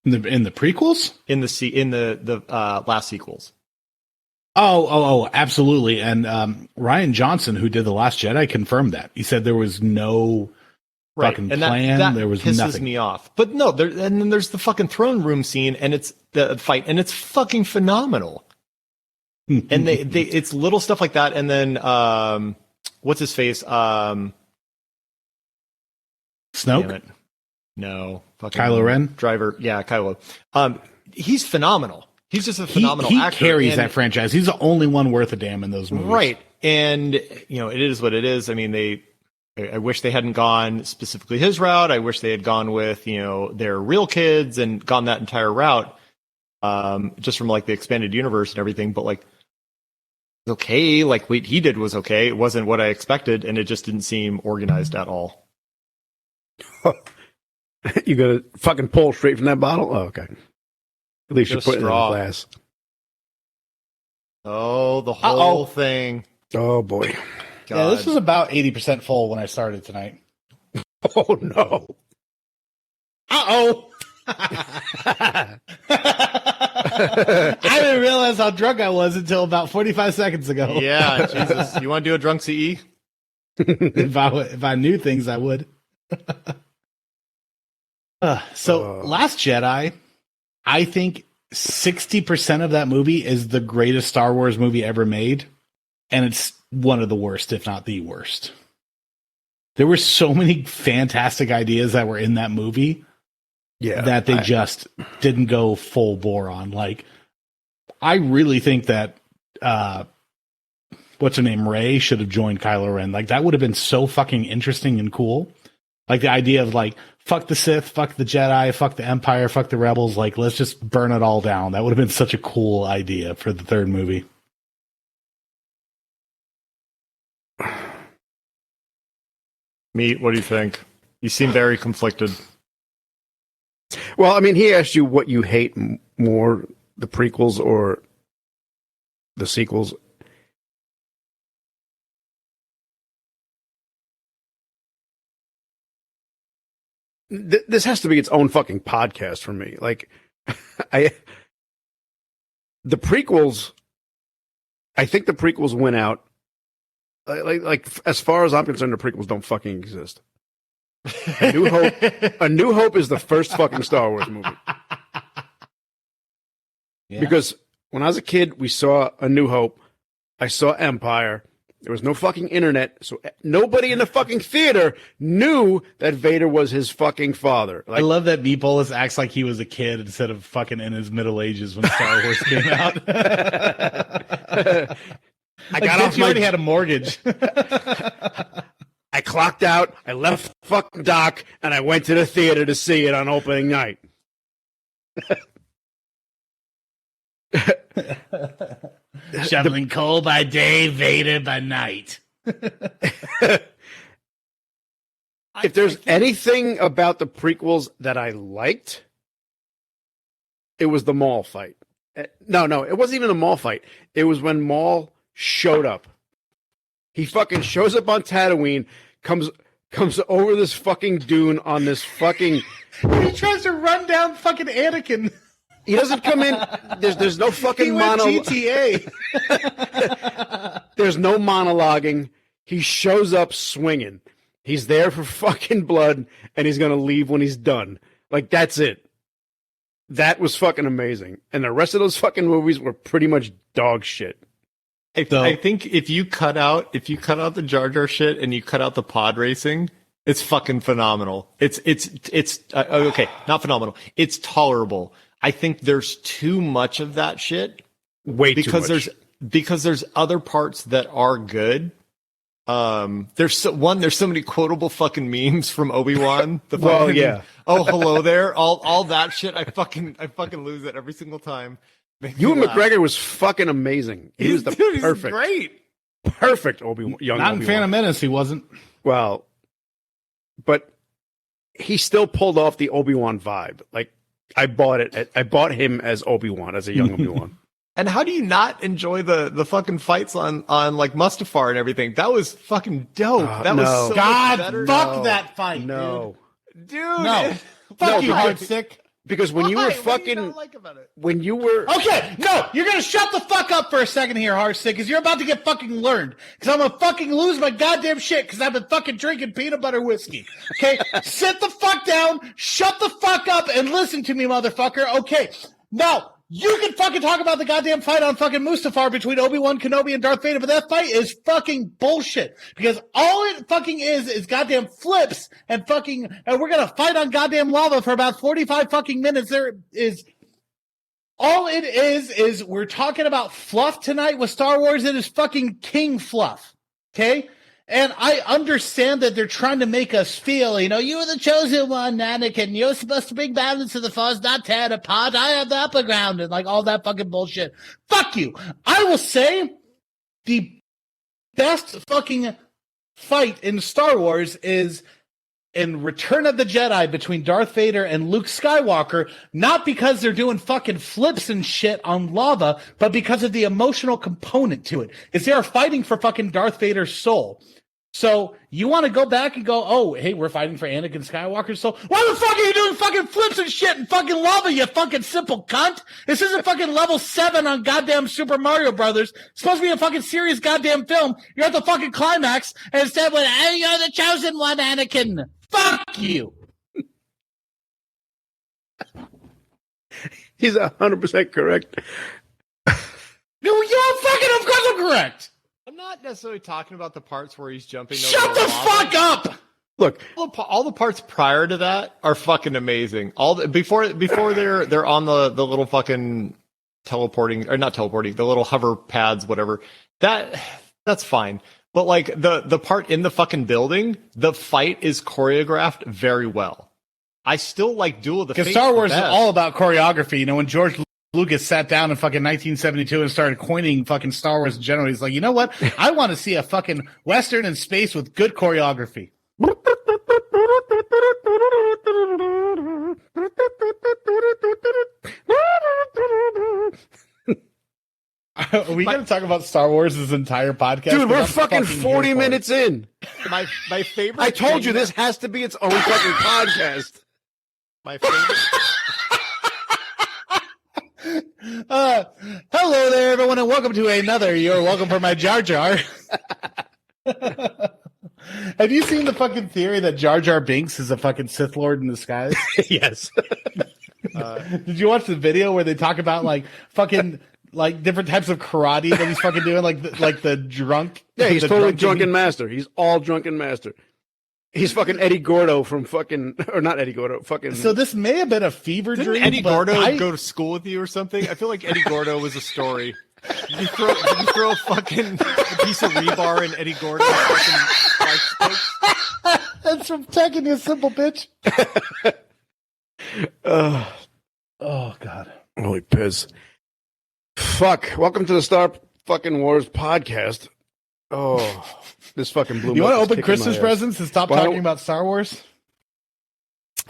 In the prequels? in the last sequels. Oh, absolutely. And Ryan Johnson, who did The Last Jedi, confirmed that. He said there was no fucking and plan. that there was pisses nothing. me off. But no, and then there's the fucking throne room scene, and it's the fight, and it's fucking phenomenal. And they it's little stuff like that, and then what's his face? Snoke? Damn it. No, fucking Kylo Ren? Driver. Yeah, Kylo. He's phenomenal. He's just a phenomenal he actor. carries that franchise. He's the only one worth a damn in those movies. Right. And, you know, it is what it is. I mean, I wish they hadn't gone specifically his route. I wish they had gone with, you know, their real kids and gone that entire route, just from like the expanded universe and everything. But like, okay, like what he did was okay. It wasn't what I expected, and it just didn't seem organized at all. You gonna fucking pull straight from that bottle? Oh, okay. At least you Just put it in a straw. glass. Oh, the whole thing. Oh boy. God. Yeah, this was about 80% full when I started tonight. Oh no. Uh-oh. I didn't realize how drunk I was until about 45 seconds ago. Yeah, Jesus. You want to do a drunk CE? If I knew things, I would. Last Jedi, I think 60% of that movie is the greatest Star Wars movie ever made, and it's one of the worst, if not the worst. There were so many fantastic ideas that were in that movie that they just didn't go full bore on. Like, I really think that what's her name, Rey, should have joined Kylo Ren. Like, that would have been so fucking interesting and cool. Like, the idea of, like, fuck the Sith, fuck the Jedi, fuck the Empire, fuck the Rebels. Like, let's just burn it all down. That would have been such a cool idea for the third movie. Meat, what do you think? You seem very conflicted. Well, I mean, he asked you what you hate more, the prequels or the sequels. This has to be its own fucking podcast for me. Like, the prequels, I think the prequels went out. Like as far as I'm concerned, the prequels don't fucking exist. A New Hope is the first fucking Star Wars movie. Yeah. Because when I was a kid, we saw A New Hope. I saw Empire. There was no fucking internet, so nobody in the fucking theater knew that Vader was his fucking father. Like, I love that Meatballs acts like he was a kid instead of fucking in his middle ages when Star Wars came out. I got off. You already had a mortgage. I clocked out. I left the fucking dock, and I went to the theater to see it on opening night. Shoveling coal by day, Vader by night. If there's anything about the prequels that I liked, it was the Maul fight. No, it wasn't even a Maul fight. It was when Maul showed up. He fucking shows up on Tatooine, comes over this fucking dune on this fucking... He tries to run down fucking Anakin. He doesn't come in. There's no fucking GTA. There's no monologuing. He shows up swinging. He's there for fucking blood, and he's gonna leave when he's done. Like, that's it. That was fucking amazing. And the rest of those fucking movies were pretty much dog shit. I think if you cut out the Jar Jar shit and you cut out the pod racing, it's fucking phenomenal. It's okay, not phenomenal. It's tolerable. I think there's too much of that shit. Way too much. Because there's other parts that are good. There's so many quotable fucking memes from Obi-Wan. Oh, hello there. All that shit. I fucking lose it every single time. Ewan McGregor was fucking amazing. He was perfect. He's great. Perfect Obi-Wan. Not in Phantom Menace, he wasn't. Well, but he still pulled off the Obi-Wan vibe. Like, I bought it. I bought him as Obi-Wan, as a young Obi-Wan. And how do you not enjoy the fucking fights on like Mustafar and everything? That was fucking dope. That was so God, much better. fuck that fight. No. Dude. No. Fuck you, Hardstick. Because when you were Why? What do you fucking, not like about it? when you were, Okay, no, you're gonna shut the fuck up for a second here, Hearthstick, because you're about to get fucking learned. Because I'm gonna fucking lose my goddamn shit because I've been fucking drinking peanut butter whiskey. Okay, sit the fuck down, shut the fuck up, and listen to me, motherfucker. Okay, now you can fucking talk about the goddamn fight on fucking Mustafar between Obi-Wan Kenobi and Darth Vader, but that fight is fucking bullshit. Because all it fucking is goddamn flips and fucking, and we're gonna fight on goddamn lava for about 45 fucking minutes. There is. All it is we're talking about fluff tonight with Star Wars. It is fucking king fluff. Okay? And I understand that they're trying to make us feel, you are the chosen one, Anakin. You're supposed to bring balance to the Force, not tear it apart. I have the upper ground and like all that fucking bullshit. Fuck you. I will say the best fucking fight in Star Wars is in Return of the Jedi between Darth Vader and Luke Skywalker, not because they're doing fucking flips and shit on lava, but because of the emotional component to it. Is they are fighting for fucking Darth Vader's soul. So you want to go back and go, oh, hey, we're fighting for Anakin Skywalker's soul? Why the fuck are you doing fucking flips and shit and fucking lava, you fucking simple cunt? This isn't fucking level 7 on goddamn Super Mario Brothers. It's supposed to be a fucking serious goddamn film. You're at the fucking climax, and instead, hey, you're the chosen one, Anakin. Fuck you. he's 100% correct. No, you're fucking, of course I'm correct. I'm not necessarily talking about the parts where he's jumping over Shut the lava. fuck up. Look, All the parts prior to that are fucking amazing. Before they're on the little fucking teleporting, or not teleporting, the little hover pads, whatever. That's fine. But like the part in the fucking building, the fight is choreographed very well. I still like Duel of the Fates. Because Star Wars the is best. all about choreography. When George Lucas sat down in fucking 1972 and started coining fucking Star Wars in general, he's like, you know what? I want to see a fucking Western in space with good choreography. Are we going to talk about Star Wars this entire podcast? dude, we're I'm fucking 40 here for it. minutes in. My favorite. I told thing you this has to be its own fucking podcast. My favorite. Hello there, everyone, and welcome to another You're Welcome for My Jar Jar. Have you seen the fucking theory that Jar Jar Binks is a fucking Sith Lord in disguise? Yes. Did you watch the video where they talk about like fucking like different types of karate that he's fucking doing, like the drunk? Yeah, he's the totally drunk drunken master. He's all drunken master. He's fucking Eddie Gordo from fucking, or not Eddie Gordo, fucking. So this may have been a fever Didn't dream. Eddie but Gordo go to school with you or something? I feel like Eddie Gordo was a story. Did you throw a fucking piece of rebar in Eddie Gordo's fucking life spokes? That's from Tekken, you simple bitch. Oh God. Holy piss. Fuck. Welcome to the Star fucking Wars podcast. Oh, this fucking blue. You want to milk is open kicking Christmas my ass. presents and stop Why talking don't- about Star Wars?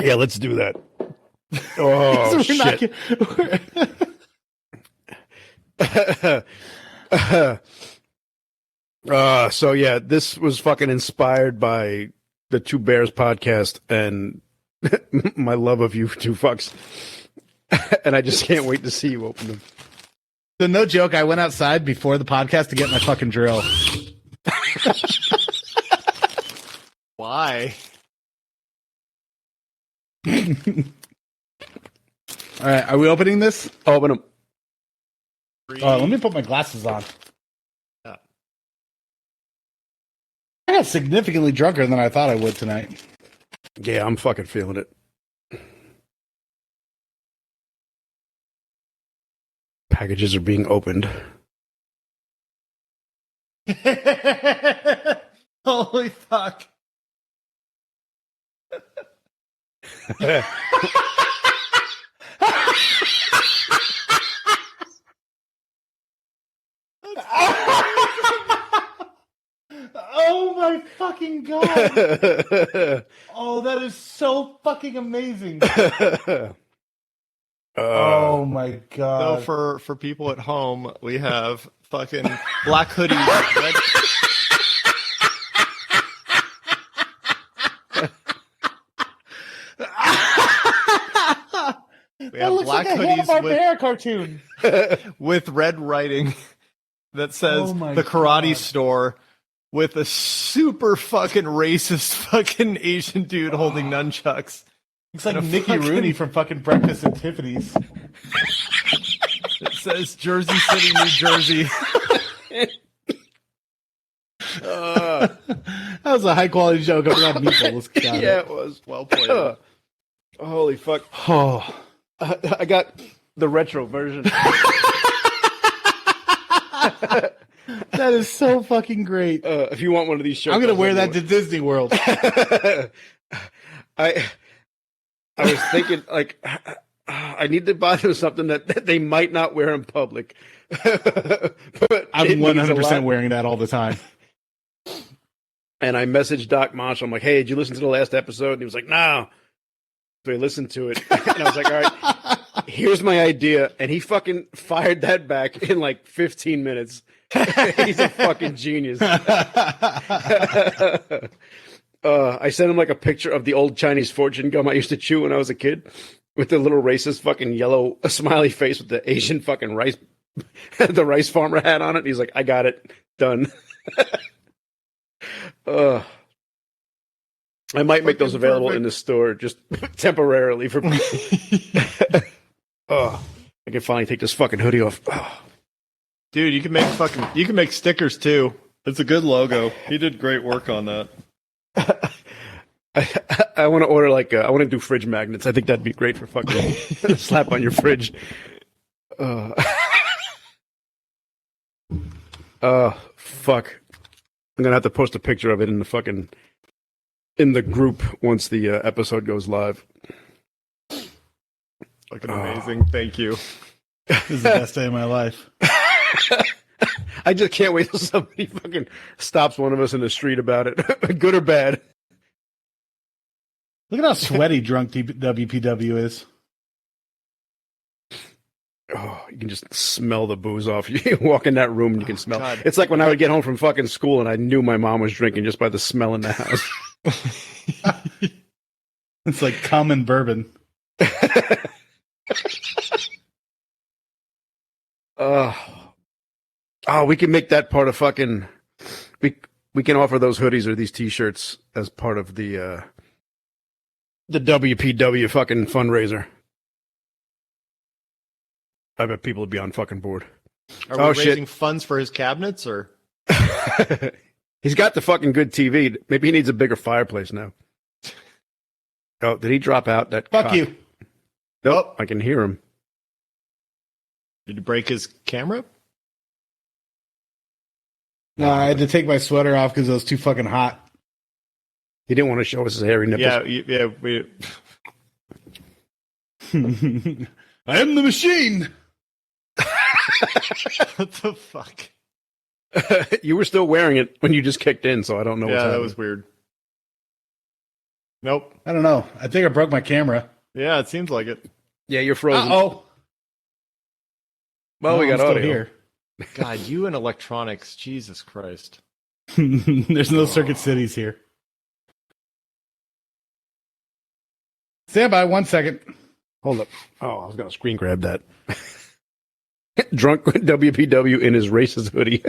Yeah, let's do that. Oh, So we're not shit. So yeah, this was fucking inspired by the Two Bears podcast and my love of you two fucks. And I just can't wait to see you open them. So no joke, I went outside before the podcast to get my fucking drill. Why? All right, are we opening this? Open them. Let me put my glasses on. Yeah. I got significantly drunker than I thought I would tonight. Yeah, I'm fucking feeling it. Packages are being opened. Holy fuck. Oh my fucking god. Oh, that is so fucking amazing. Oh my So god. for people at home, we have fucking black hoodie, red. black hoodies Bear cartoon. with red writing that says Oh my the karate God. store with a super fucking racist fucking Asian dude holding nunchucks. It's like And a Mickey fucking- Rooney from fucking Breakfast at Tiffany's. It says Jersey City, New Jersey. That was a high quality joke. I'm glad Meatballs got Yeah, it. it was. Well played. Holy fuck. Oh, I got the retro version. That is so fucking great. If you want one of these shirts, I'm gonna I'll wear send that you to Disney World. I was thinking, like, I need to buy them something that they might not wear in public. But I'm it means a 100% lot. wearing that all the time. And I messaged Doc Marshall. I'm like, hey, did you listen to the last episode? And he was like, no. So I listened to it. And I was like, all right, here's my idea. And he fucking fired that back in like 15 minutes. He's a fucking genius. I sent him like a picture of the old Chinese fortune gum I used to chew when I was a kid with the little racist fucking yellow smiley face with the Asian fucking rice, the rice farmer hat on it. And he's like, I got it. Done. I might make those available in the store just temporarily for. I can finally take this fucking hoodie off. Dude, you can make stickers too. It's a good logo. He did great work on that. I want to order I want to do fridge magnets. I think that'd be great for fucking slap on your fridge. Fuck. I'm gonna have to post a picture of it in the group once the episode goes live. Fucking amazing. Thank you. This is the best day of my life. I just can't wait till somebody fucking stops one of us in the street about it, good or bad. Look at how sweaty drunk WPW is. Oh, you can just smell the booze off. You walk in that room and you can smell. God. It's like when I would get home from fucking school and I knew my mom was drinking just by the smell in the house. It's like cum and bourbon. We can make that part of fucking. We can offer those hoodies or these T-shirts as part of the WPW fucking fundraiser. I bet people would be on fucking board. Are we raising funds for his cabinets or? He's got the fucking good TV. Maybe he needs a bigger fireplace now. Oh, did he drop out? That Fuck cock? you. Nope, I can hear him. Did you break his camera? No, I had to take my sweater off because it was too fucking hot. He didn't want to show us his hairy nipples. We. I am the machine. What the fuck? You were still wearing it when you just kicked in, so I don't know what's Yeah, that happening. was weird. Nope. I don't know. I think I broke my camera. Yeah, it seems like it. Yeah, you're frozen. Oh. Well, we got still audio. here. God, you and electronics, Jesus Christ. There's no Circuit Cities here. Stand by 1 second. Hold up. Oh, I was going to screen grab that. Drunk WPW in his racist hoodie.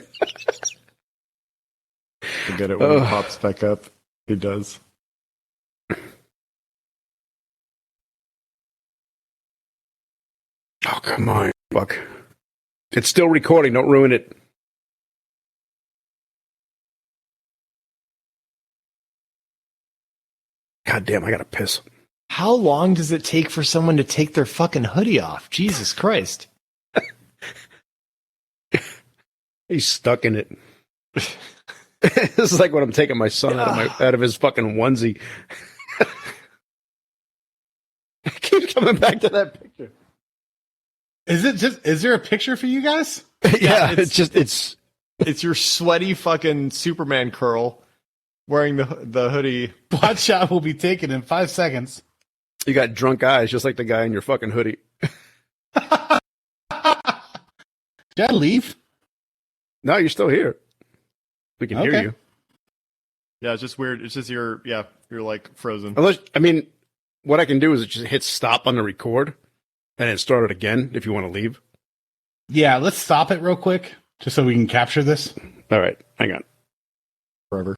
Forget it when he pops back up. He does. Oh, come on. Fuck. It's still recording. Don't ruin it. God damn, I got to piss. How long does it take for someone to take their fucking hoodie off? Jesus Christ. He's stuck in it. This is like when I'm taking my son out of his fucking onesie. I keep coming back to that picture. Is there a picture for you guys? Yeah, it's your sweaty fucking Superman curl wearing the hoodie. Bot shot will be taken in 5 seconds. You got drunk eyes, just like the guy in your fucking hoodie. Did I leave? No, you're still here. We can hear you. Yeah, it's just weird. It's just you're like frozen. Unless, I mean, what I can do is just hit stop on the record, and then start it again if you want to leave. Yeah, let's stop it real quick, just so we can capture this. All right, hang on. Forever.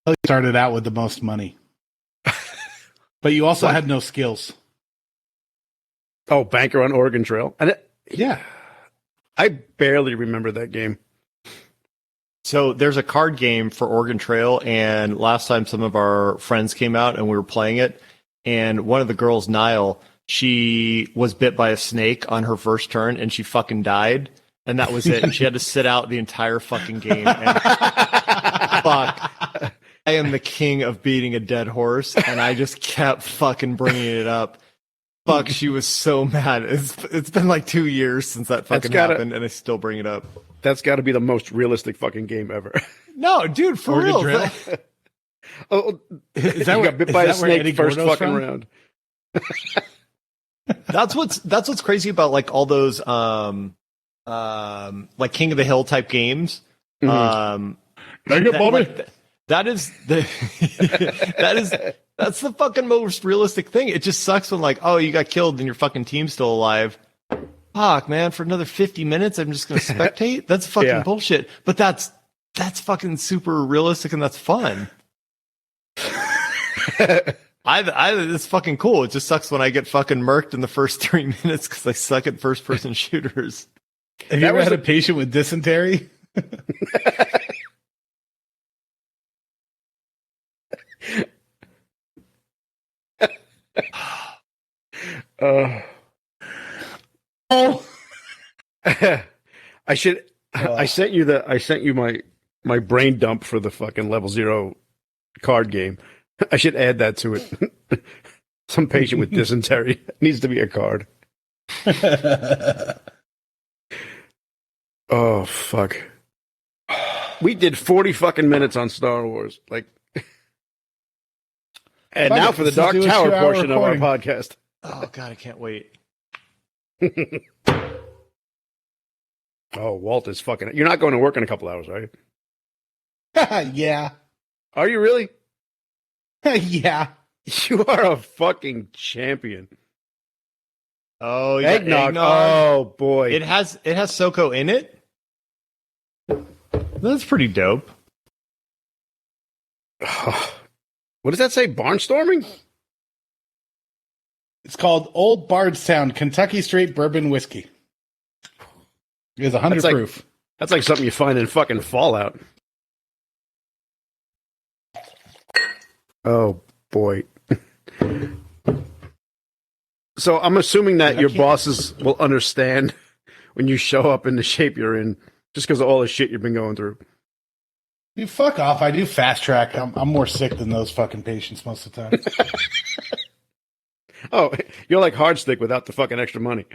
You started out with the most money. But you also had no skills. Oh, Banker on Oregon Trail. And Yeah. I barely remember that game. So there's a card game for Oregon Trail, and last time some of our friends came out and we were playing it, and one of the girls, Niall, she was bit by a snake on her first turn, and she fucking died, and that was it. And she had to sit out the entire fucking game. And fuck, I am the king of beating a dead horse, and I just kept fucking bringing it up. Fuck, she was so mad. It's been like 2 years since that fucking happened, and I still bring it up. That's got to be the most realistic fucking game ever. No, dude, for Oregon real. Trail? Oh, Is that you where, got bit is by a that where snake Eddie first Gordo's fucking from? round. That's what's crazy about like all those like King of the Hill type games. Mhm. That is the that's the fucking most realistic thing. It just sucks when like, oh, you got killed and your fucking team's still alive. Fuck, man, for another 50 minutes I'm just gonna spectate? That's fucking Yeah. bullshit. But that's fucking super realistic and that's fun. It's fucking cool. It just sucks when I get fucking murked in the first 3 minutes because I suck at first person shooters. Have you ever had a patient with dysentery? Oh, I should. I sent you my brain dump for the fucking level 0 card game. I should add that to it. Some patient with dysentery needs to be a card. Oh fuck. We did 40 fucking minutes on Star Wars. Like, and Fuck now it, for the let's Dark do a Tower 2-hour portion of our recording. podcast. Oh god, I can't wait. Oh, Walt is fucking. You're not going to work in a couple hours, are you? Yeah. Are you really? Yeah. You are a fucking champion. Oh, you got Eggnog. Oh boy. It has Soko in it. That's pretty dope. What does that say? Barnstorming? It's called Old Bardstown Kentucky Straight Bourbon Whiskey. It is 100 That's like- proof. That's like something you find in fucking Fallout. Oh boy. So I'm assuming that I your can't- bosses will understand when you show up in the shape you're in, just because of all the shit you've been going through. You fuck off. I do fast track. I'm more sick than those fucking patients most of the time. Oh, you're like Hardstick without the fucking extra money.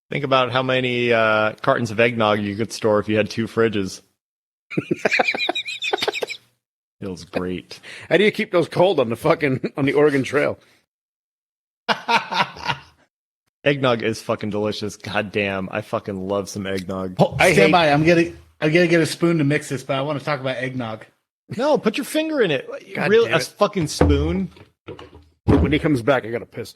Think about how many cartons of eggnog you could store if you had 2 fridges. Feels great. How do you keep those cold on the Oregon Trail? Eggnog is fucking delicious. God damn, I fucking love some eggnog. Stand by. I'm gonna get a spoon to mix this, but I want to talk about eggnog. No, put your finger in it. God Really, damn a it. fucking spoon. When he comes back, I gotta piss.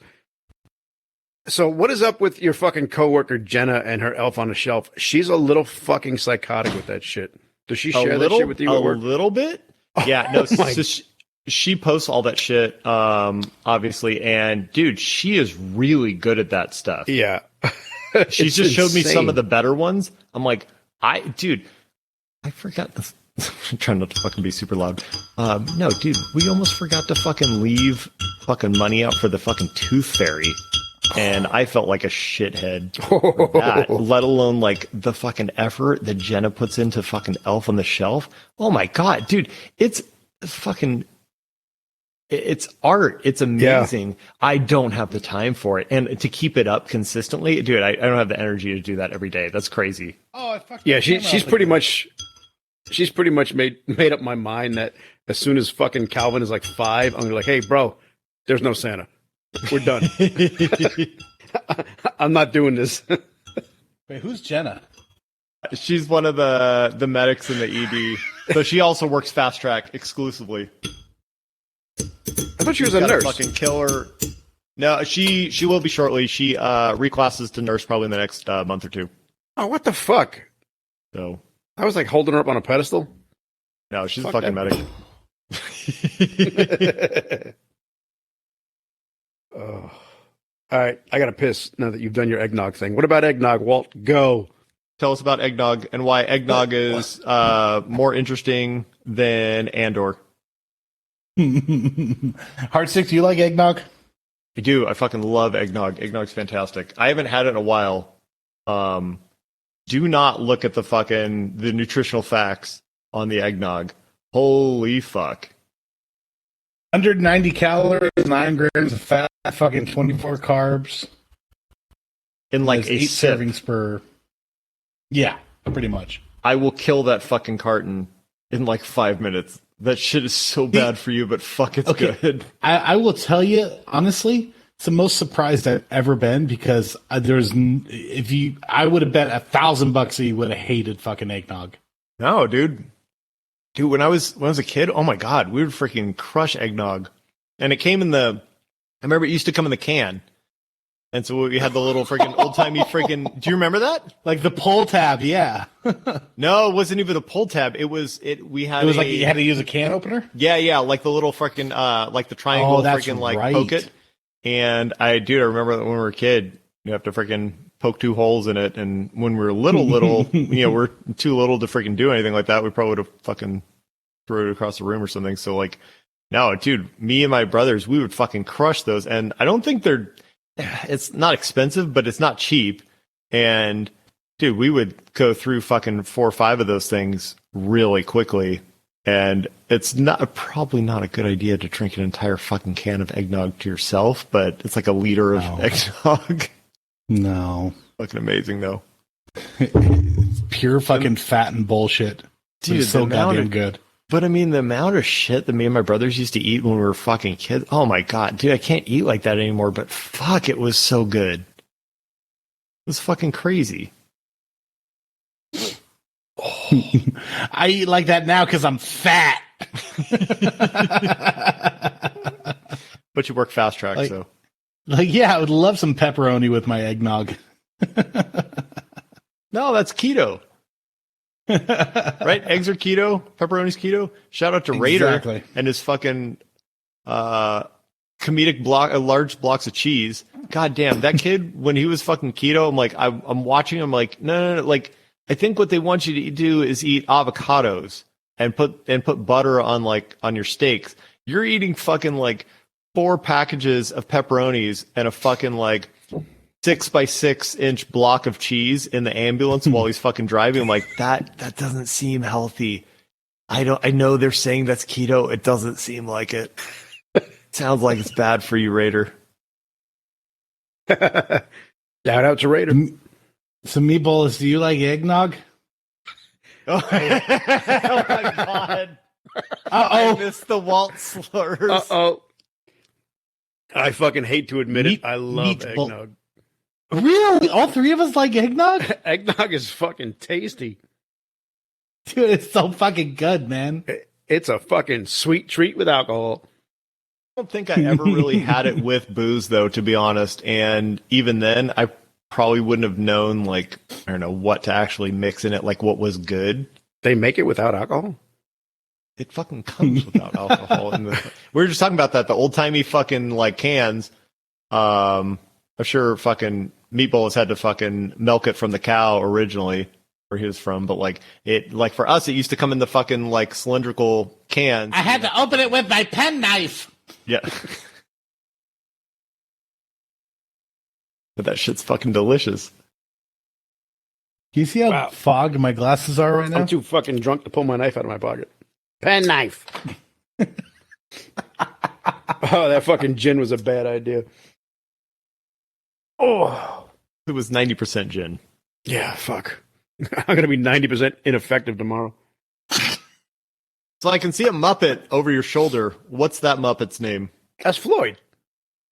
So what is up with your fucking coworker Jenna and her elf on the shelf? She's a little fucking psychotic with that shit. Does she share that shit with you a at work? little bit. Yeah, no. Oh my- So she posts all that shit, obviously, and dude, she is really good at that stuff. Yeah. She It's just showed me some insane. of the better ones. I'm like, I forgot this. I'm trying not to fucking be super loud. No, dude, we almost forgot to fucking leave fucking money out for the fucking tooth fairy. And I felt like a shithead for that, let alone like the fucking effort that Jenna puts into fucking Elf on the Shelf. Oh my God, dude, it's fucking, it's art. It's amazing. I don't have the time for it. And to keep it up consistently, dude, I don't have the energy to do that every day. That's crazy. Oh, I fucked Yeah, the camera she's up pretty again. much made up my mind that as soon as fucking Calvin is like 5, I'm gonna be like, hey bro, there's no Santa. We're done. I'm not doing this. Wait, who's Jenna? She's one of the medics in the ED. So she also works fast track exclusively. I thought she was a Gotta nurse. fucking kill her. No, she will be shortly. She reclasses to nurse probably in the next month or two. Oh, what the fuck? So I was like holding her up on a pedestal. no, she's Fuck a fucking that. medic. Oh. All right, I got to piss now that you've done your eggnog thing. What about eggnog, Walt? Go. Tell us about eggnog and why eggnog is more interesting than Andor. Heartsick, do you like eggnog? I do. I fucking love eggnog. Eggnog's fantastic. I haven't had it in a while. Do not look at the nutritional facts on the eggnog. Holy fuck. 190 calories, 9 grams of fat, fucking 24 carbs. In like There's a 8 sip. servings per. Yeah, pretty much. I will kill that fucking carton in like 5 minutes. That shit is so bad for you, but fuck, it's good. I will tell you, honestly, it's the most surprised I've ever been because I would have bet $1,000 that you would have hated fucking eggnog. No, dude. Dude, when I was a kid, oh my god, we would freaking crush eggnog. And it came I remember it used to come in the can. And so we had the little freaking old-timey freaking, do you remember that? Like the pull tab, yeah. No, it wasn't even a pull tab. It was Like you had to use a can opener? Yeah, like the little freaking like the triangle that's freaking like right. poke it. And I remember that when we were a kid, you have to freaking poke 2 holes in it, and when we were little, we're too little to freaking do anything like that. We probably would have fucking threw it across the room or something. So like, no, dude, me and my brothers, we would fucking crush those, and I don't think it's not expensive, but it's not cheap. And dude, we would go through fucking 4 or 5 of those things really quickly. And it's probably not a good idea to drink an entire fucking can of eggnog to yourself, but it's like a liter of eggnog. No. Fucking amazing though. Pure fucking fat and bullshit. Dude, It's so the amount goddamn of- good. But I mean, the amount of shit that me and my brothers used to eat when we were fucking kids. Oh my god, dude, I can't eat like that anymore, but fuck, it was so good. It was fucking crazy. I eat like that now because I'm fat. But you work fast track, Like- so. Yeah, I would love some pepperoni with my eggnog. No, that's keto. Right? Eggs are keto, pepperoni's keto. Shout out to Raider Exactly. and his fucking comedic large blocks of cheese. God damn, that kid, when he was fucking keto, I'm like, I'm watching him like, no. Like, I think what they want you to do is eat avocados and put butter on your steaks. You're eating fucking like 4 packages of pepperonis and a fucking like 6x6-inch block of cheese in the ambulance while he's fucking driving. I'm like, that doesn't seem healthy. I know they're saying that's keto. It doesn't seem like it. Sounds like it's bad for you, Raider. Shout out to Raider. So, Meatballs, do you like eggnog? Oh my god. I Uh-oh. missed the Walt slurs. Uh-oh. I fucking hate to admit it. I love meatball- eggnog. Really? All 3 of us like eggnog? Eggnog is fucking tasty. Dude, it's so fucking good, man. It's a fucking sweet treat with alcohol. I don't think I ever really had it with booze, though, to be honest. And even then, I probably wouldn't have known, like, I don't know, what to actually mix in it, like what was good. They make it without alcohol? It fucking comes without alcohol. We were just talking about that, the old-timey fucking, like, cans. I'm sure fucking Meatballs had to fucking milk it from the cow originally, where he was from. But, like, for us, it used to come in the fucking, like, cylindrical cans. I had to open it with my penknife. Yeah. But that shit's fucking delicious. Can you see how Wow. fogged my glasses are right now? I'm too fucking drunk to pull my knife out of my pocket. Pen knife. Oh, that fucking gin was a bad idea. Oh. It was 90% gin. Yeah, fuck. I'm going to be 90% ineffective tomorrow. So I can see a Muppet over your shoulder. What's that Muppet's name? That's Floyd.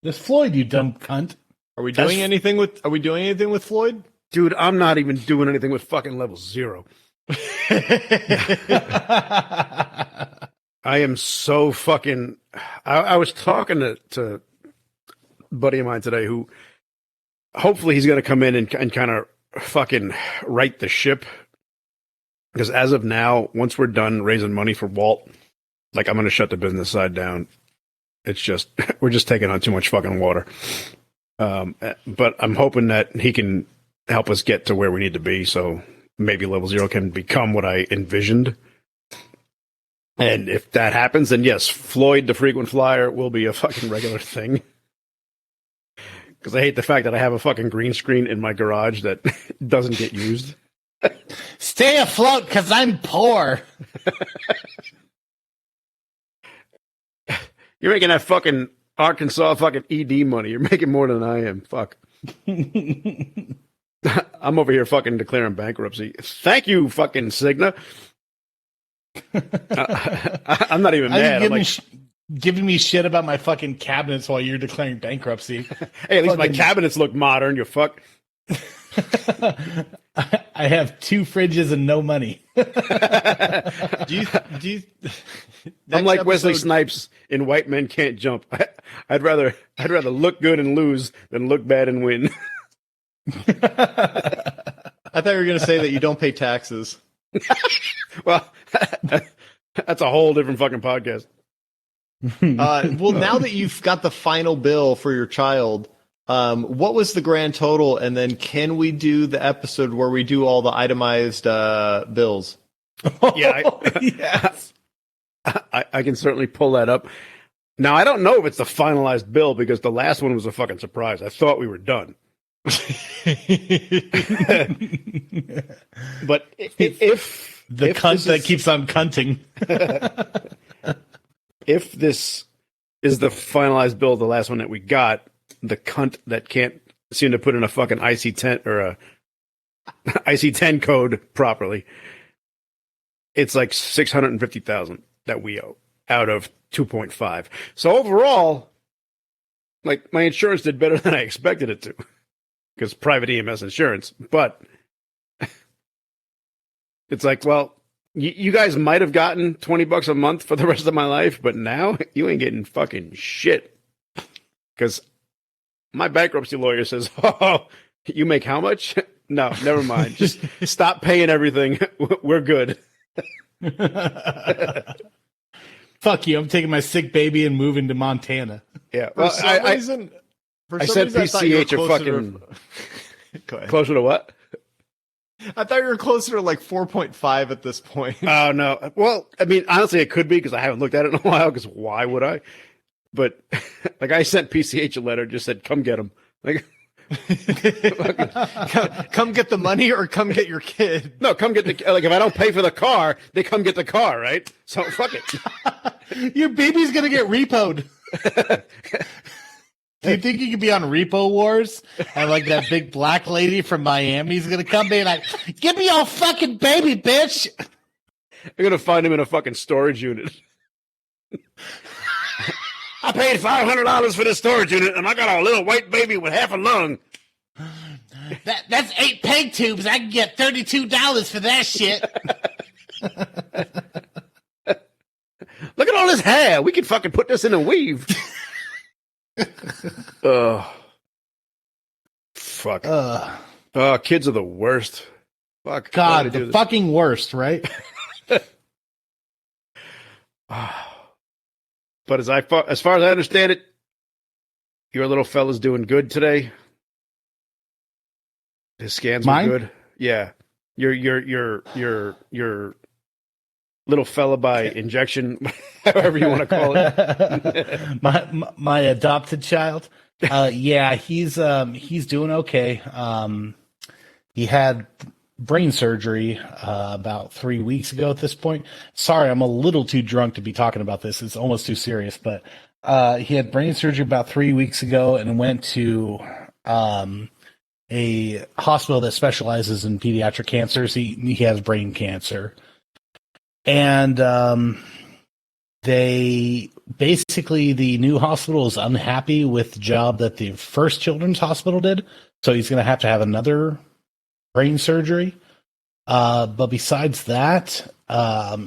This Floyd, you dumb cunt. Are we doing anything with Floyd? Dude, I'm not even doing anything with fucking level 0. I am so fucking. I was talking to a buddy of mine today who hopefully he's going to come in and kind of fucking right the ship. Because as of now, once we're done raising money for Walt, like I'm going to shut the business side down. It's just, we're just taking on too much fucking water. But I'm hoping that he can help us get to where we need to be. So maybe Level Zero can become what I envisioned. And if that happens, then yes, Floyd, the frequent flyer, will be a fucking regular thing. Because I hate the fact that I have a fucking green screen in my garage that doesn't get used. Stay afloat, because I'm poor. You're making that fucking Arkansas fucking ED money. You're making more than I am. Fuck. I'm over here fucking declaring bankruptcy. Thank you, fucking Cigna. I'm not even mad. I'm giving me shit about my fucking cabinets while you're declaring bankruptcy. Hey, at least my cabinets look modern, you fuck. I have 2 fridges and no money. I'm like Wesley Snipes in White Men Can't Jump. I'd rather look good and lose than look bad and win. I thought you were going to say that you don't pay taxes. Well, that's a whole different fucking podcast. Well, now that you've got the final bill for your child, what was the grand total? And then can we do the episode where we do all the itemized bills? Yeah, Yes. I can certainly pull that up. Now, I don't know if it's the finalized bill because the last one was a fucking surprise. I thought we were done. But if The cunt that keeps on cunting. If this is the finalized bill, the last one that we got, the cunt that can't seem to put in a fucking IC10 or a IC10 code properly, it's like 650,000 that we owe out of 2.5. So overall, like my insurance did better than I expected it to, because private EMS insurance. But it's like, well, you guys might have gotten $20 a month for the rest of my life, but now you ain't getting fucking shit. Because my bankruptcy lawyer says, "Oh, you make how much? No, never mind. Just stop paying everything. We're good." Fuck you. I'm taking my sick baby and moving to Montana. Yeah. For Well, some reason, I said PCH or fucking Go ahead. closer to what? I thought you were closer to like 4.5 at this point. Oh, no. Well, I mean, honestly, it could be because I haven't looked at it in a while, because why would I? But, like, I sent PCH a letter, just said, come get him. Like, come get the money or come get your kid. no, come get the, like, if I don't pay for the car, they come get the car, right? So, fuck it. Your baby's going to get repoed. Do you think you could be on Repo Wars? And like that big black lady from Miami's going to come be like, give me your fucking baby, bitch. I'm going to find him in a fucking storage unit. I paid $500 for this storage unit, and I got a little white baby with half a lung. That's 8 peg tubes. I can get $32 for that shit. Look at all this hair. We could fucking put this in a weave. Oh, fuck. Oh, kids are the worst. Fuck. God, the fucking worst, right? But as far as I understand it, your little fella's doing good today. His scans were good. Yeah. Your little fella by injection, however you want to call it. my adopted child. Yeah, he's doing okay. He had brain surgery about 3 weeks ago at this point. Sorry, I'm a little too drunk to be talking about this. It's almost too serious, but he had brain surgery about 3 weeks ago and went to a hospital that specializes in pediatric cancers. He has brain cancer. And they basically, the new hospital is unhappy with the job that the first children's hospital did. So he's going to have another brain surgery. But besides that,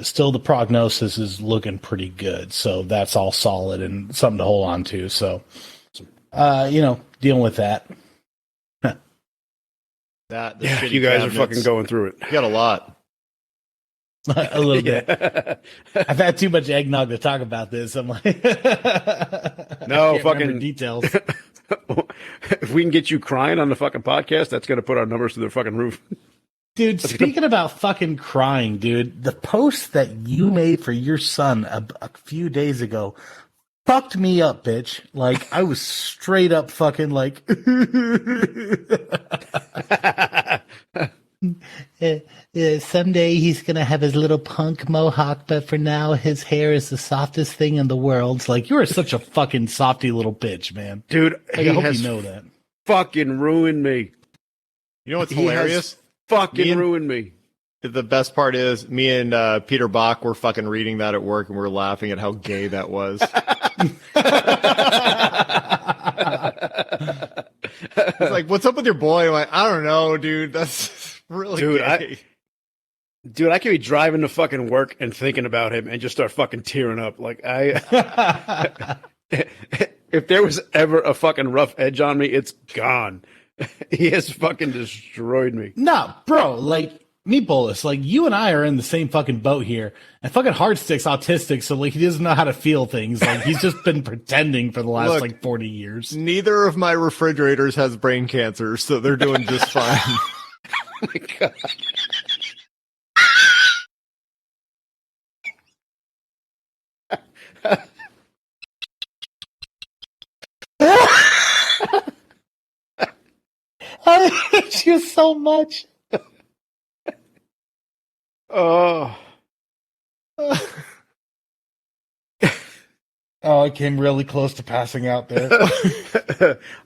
still the prognosis is looking pretty good. So that's all solid and something to hold on to. So, dealing with that. The Yeah, shitty you guys are cabinets. fucking going through it. You got a lot. A little bit. Yeah. I've had too much eggnog to talk about this. I'm like, No, I can't fucking remember details. If we can get you crying on the fucking podcast, that's going to put our numbers to the fucking roof. Dude, speaking about fucking crying, dude, the post that you made for your son a few days ago fucked me up, bitch. Like, I was straight up fucking like, someday he's going to have his little punk mohawk, but for now his hair is the softest thing in the world. It's like, you are such a fucking softy little bitch, man. Dude, Like, I hope you know that. Fucking ruined me. You know what's He has hilarious? fucking ruined me. The best part is me and Peter Bach were fucking reading that at work, and we were laughing at how gay that was. It's like, what's up with your boy? I'm like, I don't know, dude. That's really gay. Dude, I could be driving to fucking work and thinking about him and just start fucking tearing up. Like, if there was ever a fucking rough edge on me, it's gone. He has fucking destroyed me. No, bro, like, Meatballless, like, you and I are in the same fucking boat here. And fucking Hardstick's autistic, so, like, he doesn't know how to feel things. Like, he's just been pretending for the last, Look, 40 years. Neither of my refrigerators has brain cancer, so they're doing just fine. Oh my God. I hate you so much. Oh. Oh, I came really close to passing out there.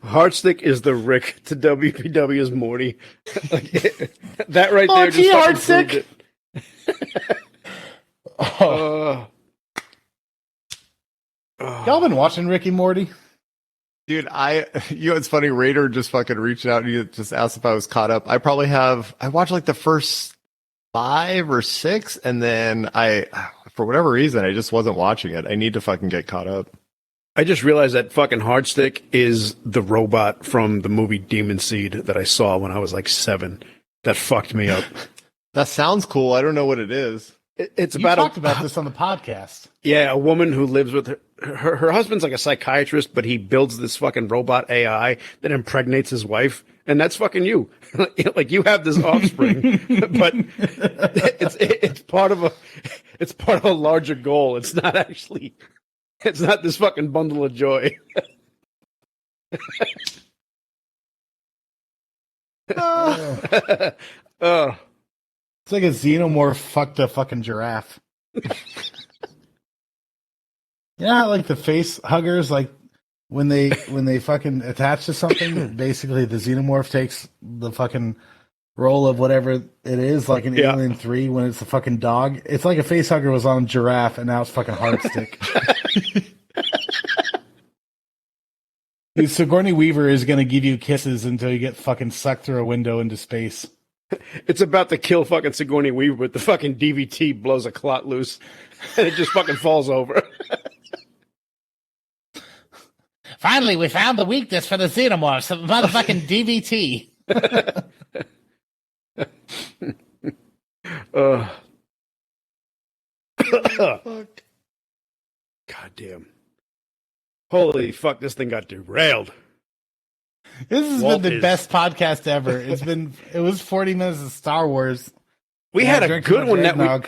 Hardstick is the Rick to WPW's Morty. That right there gee, just fucking proved Hardstick. it. Oh. Y'all been watching Rick and Morty? Dude, it's funny, Raider just fucking reached out and he just asked if I was caught up. I watched like the first 5 or 6, and then for whatever reason, I just wasn't watching it. I need to fucking get caught up. I just realized that fucking Hardstick is the robot from the movie Demon Seed that I saw when I was like 7. That fucked me up. That sounds cool. I don't know what it is. It's You about talked about this on the podcast. Yeah, a woman who lives with her husband's like a psychiatrist, but he builds this fucking robot AI that impregnates his wife, and that's fucking you. Like, you have this offspring, but it's part of a larger goal. It's not this fucking bundle of joy. It's like a xenomorph fucked a fucking giraffe. You know how, like, the face huggers, like, when they fucking attach to something, basically the xenomorph takes the fucking role of whatever it is, like in Alien 3 when it's the fucking dog. It's like a face hugger was on a giraffe and now it's fucking Hardstick. Dude, Sigourney Weaver is going to give you kisses until you get fucking sucked through a window into space. It's about to kill fucking Sigourney Weaver, but the fucking DVT blows a clot loose, and it just fucking falls over. Finally, we found the weakness for the xenomorphs, the motherfucking DVT. God damn. Holy fuck, this thing got derailed. This has been the best podcast ever. It was 40 minutes of Star Wars. We had a good one eggnog.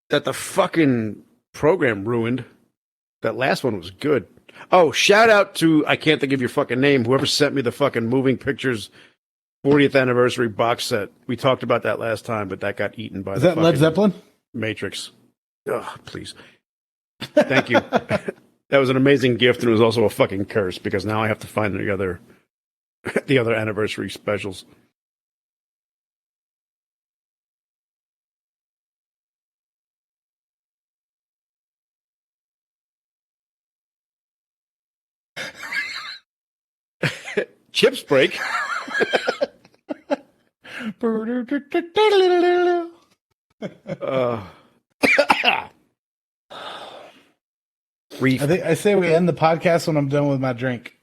that the fucking program ruined. That last one was good. Oh, shout out to, I can't think of your fucking name, whoever sent me the fucking Moving Pictures 40th anniversary box set. We talked about that last time, but that got eaten by Is that Led Zeppelin? Matrix. Oh, please. Thank you. That was an amazing gift, and it was also a fucking curse, because now I have to find the other anniversary specials. Chips break. Reef. I say we end the podcast when I'm done with my drink.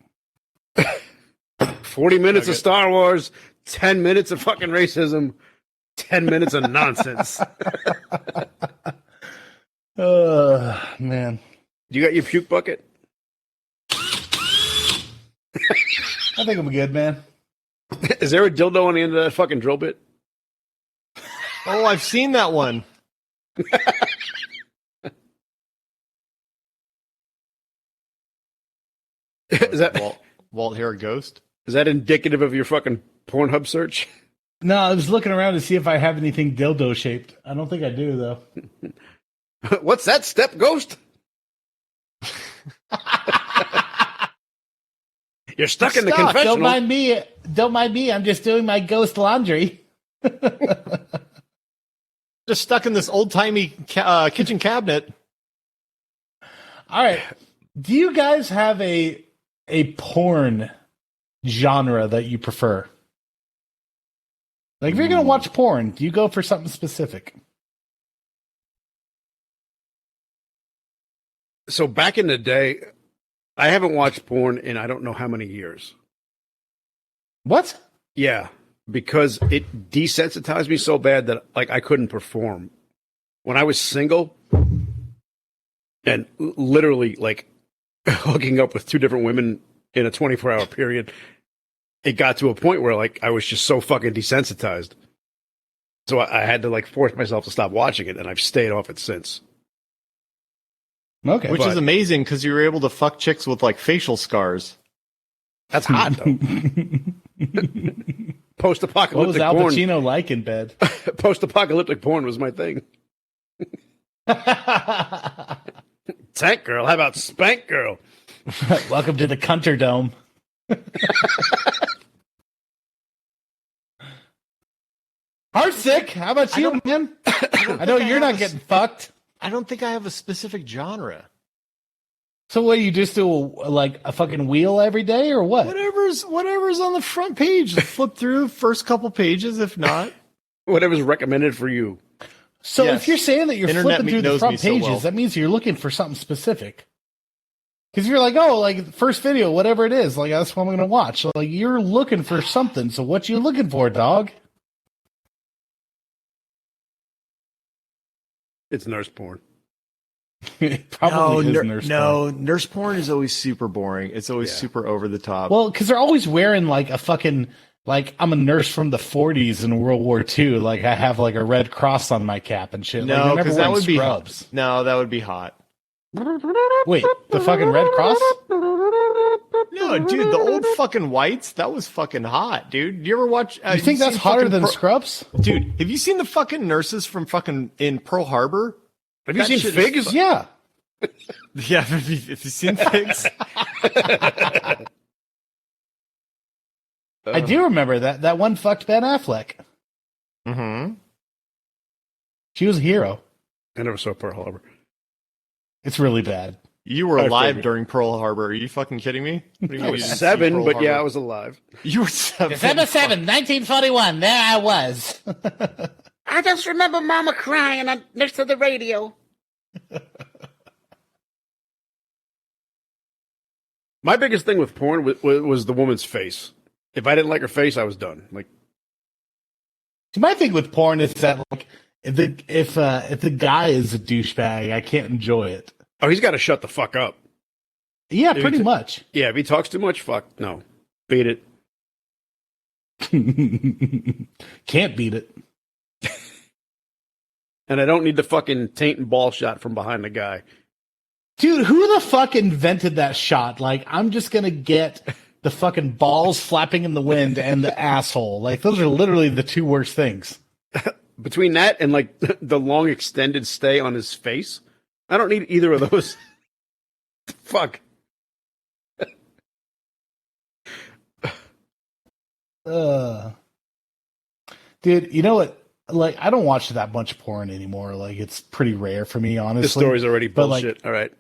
40 minutes of Star Wars, 10 minutes of fucking racism, 10 minutes of nonsense. Man. You got your puke bucket? I think I'm good, man. Is there a dildo on the end of that fucking drill bit? Oh, I've seen that one. Is that Walt Hair Ghost? is that indicative of your fucking Pornhub search? No, I was looking around to see if I have anything dildo shaped. I don't think I do, though. What's that, step ghost? You're stuck in the confessional. Don't mind me. I'm just doing my ghost laundry. Just stuck in this old-timey kitchen cabinet. All right. Do you guys have a porn genre that you prefer? Like, if you're going to watch porn, do you go for something specific? So back in the day, I haven't watched porn in I don't know how many years. What? Yeah, because it desensitized me so bad that like I couldn't perform. When I was single and literally like hooking up with two different women in a 24-hour period, it got to a point where like I was just so fucking desensitized. So I had to like force myself to stop watching it, and I've stayed off it since. Okay. Which is amazing because you were able to fuck chicks with like facial scars. That's hot though. Post-apocalyptic What was Al porn. Pacino like in bed? Post-apocalyptic porn was my thing. Tank girl. How about spank girl? Welcome to the Cunter Dome. Heartsick. How about you, man? I know you're not getting fucked. I don't think I have a specific genre. So what, you just do like a fucking wheel every day or what? Whatever's on the front page. Just flip through first couple pages. If not, Whatever's recommended for you. So Yes. if you're saying that you're Internet flipping through the knows front me so pages, well. that means you're looking for something specific. Because you're like, oh, like first video, whatever it is, like that's what I'm going to watch. So, like you're looking for something. So what you looking for, dog? It's nurse porn. It probably is nurse porn. nurse porn is always super boring. It's always super over the top. Well, because they're always wearing like a fucking, like I'm a nurse from the 40s in World War II. Like I have like a red cross on my cap and shit. Like, no, they're never because that wearing would be scrubs. no, that would be hot. Wait, the fucking red cross? No, dude, the old fucking whites, that was fucking hot, dude. You ever watch? You think that's hotter than scrubs? Dude, have you seen the fucking nurses from fucking in Pearl Harbor? Have you seen shit is Figs? Yeah. Yeah, have you seen Figs? I do remember that one fucked Ben Affleck. Mm-hmm. She was a hero. I never saw Pearl Harbor. It's really bad. You were I alive figured. during Pearl Harbor. Are you fucking kidding me? What do you mean I you was didn't see 7, Pearl but yeah, I Harbor? was alive. You were 7. December 7, 1941. There I was. I just remember Mama crying next to the radio. My biggest thing with porn was the woman's face. If I didn't like her face, I was done. Like, My thing with porn is that like if the guy is a douchebag, I can't enjoy it. oh, he's got to shut the fuck up. Yeah, pretty much. Yeah, if he talks too much, fuck no, beat it. Can't beat it. And I don't need the fucking taint and ball shot from behind the guy. Dude, who the fuck invented that shot? Like, I'm just gonna get the fucking balls flapping in the wind and the asshole. Like, those are literally the two worst things. Between that and like the long extended stay on his face, I don't need either of those. Fuck. Dude, you know what? Like, I don't watch that much porn anymore. Like, it's pretty rare for me, honestly. This story's already But, like- bullshit. All right.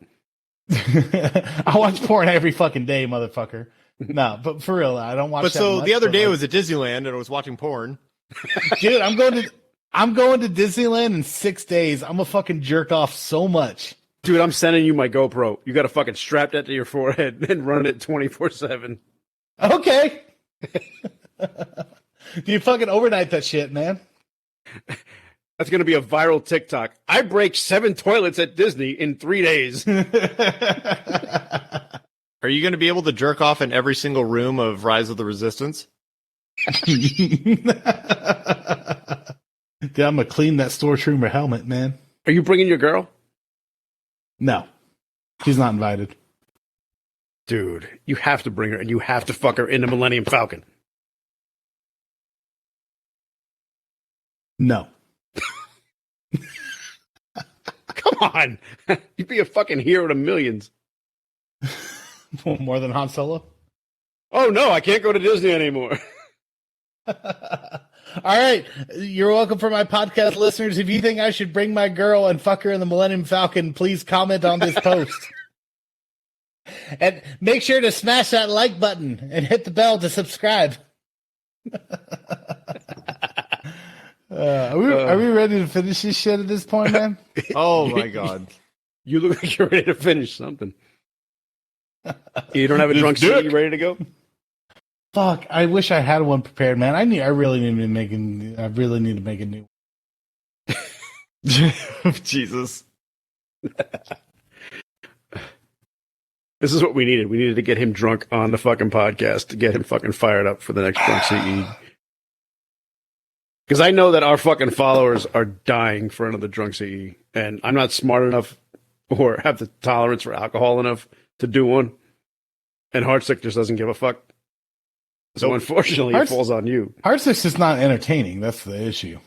I watch porn every fucking day, motherfucker. No, but for real, I don't watch. But that so much, the other but, day I like, was at Disneyland and I was watching porn. dude, I'm going I'm going to Disneyland in 6 days. I'm gonna fucking jerk off so much. Dude, I'm sending you my GoPro. You got to fucking strap that to your forehead and run it 24/7. Okay. You fucking overnight that shit, man. That's going to be a viral TikTok. I break 7 toilets at Disney in 3 days. Are you going to be able to jerk off in every single room of Rise of the Resistance? Dude, I'm gonna clean that Stormtrooper helmet, man. Are you bringing your girl? No, she's not invited. Dude, you have to bring her and you have to fuck her in the Millennium Falcon. No. Come on. You'd be a fucking hero to millions. More than Han Solo? Oh, no, I can't go to Disney anymore. All right. You're welcome for my podcast listeners. If you think I should bring my girl and fuck her in the Millennium Falcon, please comment on this post. And make sure to smash that like button and hit the bell to subscribe. Are we ready to finish this shit at this point, man? Oh my god. You look like you're ready to finish something. You don't have a drunk city ready to go? Fuck! I wish I had one prepared, man. I really need to make a new. Jesus. This is what we needed. We needed to get him drunk on the fucking podcast to get him fucking fired up for the next drunk CE. Because I know that our fucking followers are dying for another drunk CE, and I'm not smart enough or have the tolerance for alcohol enough to do one. And Heartsick just doesn't give a fuck. So unfortunately, it falls on you. Heartsick's just not entertaining. That's the issue.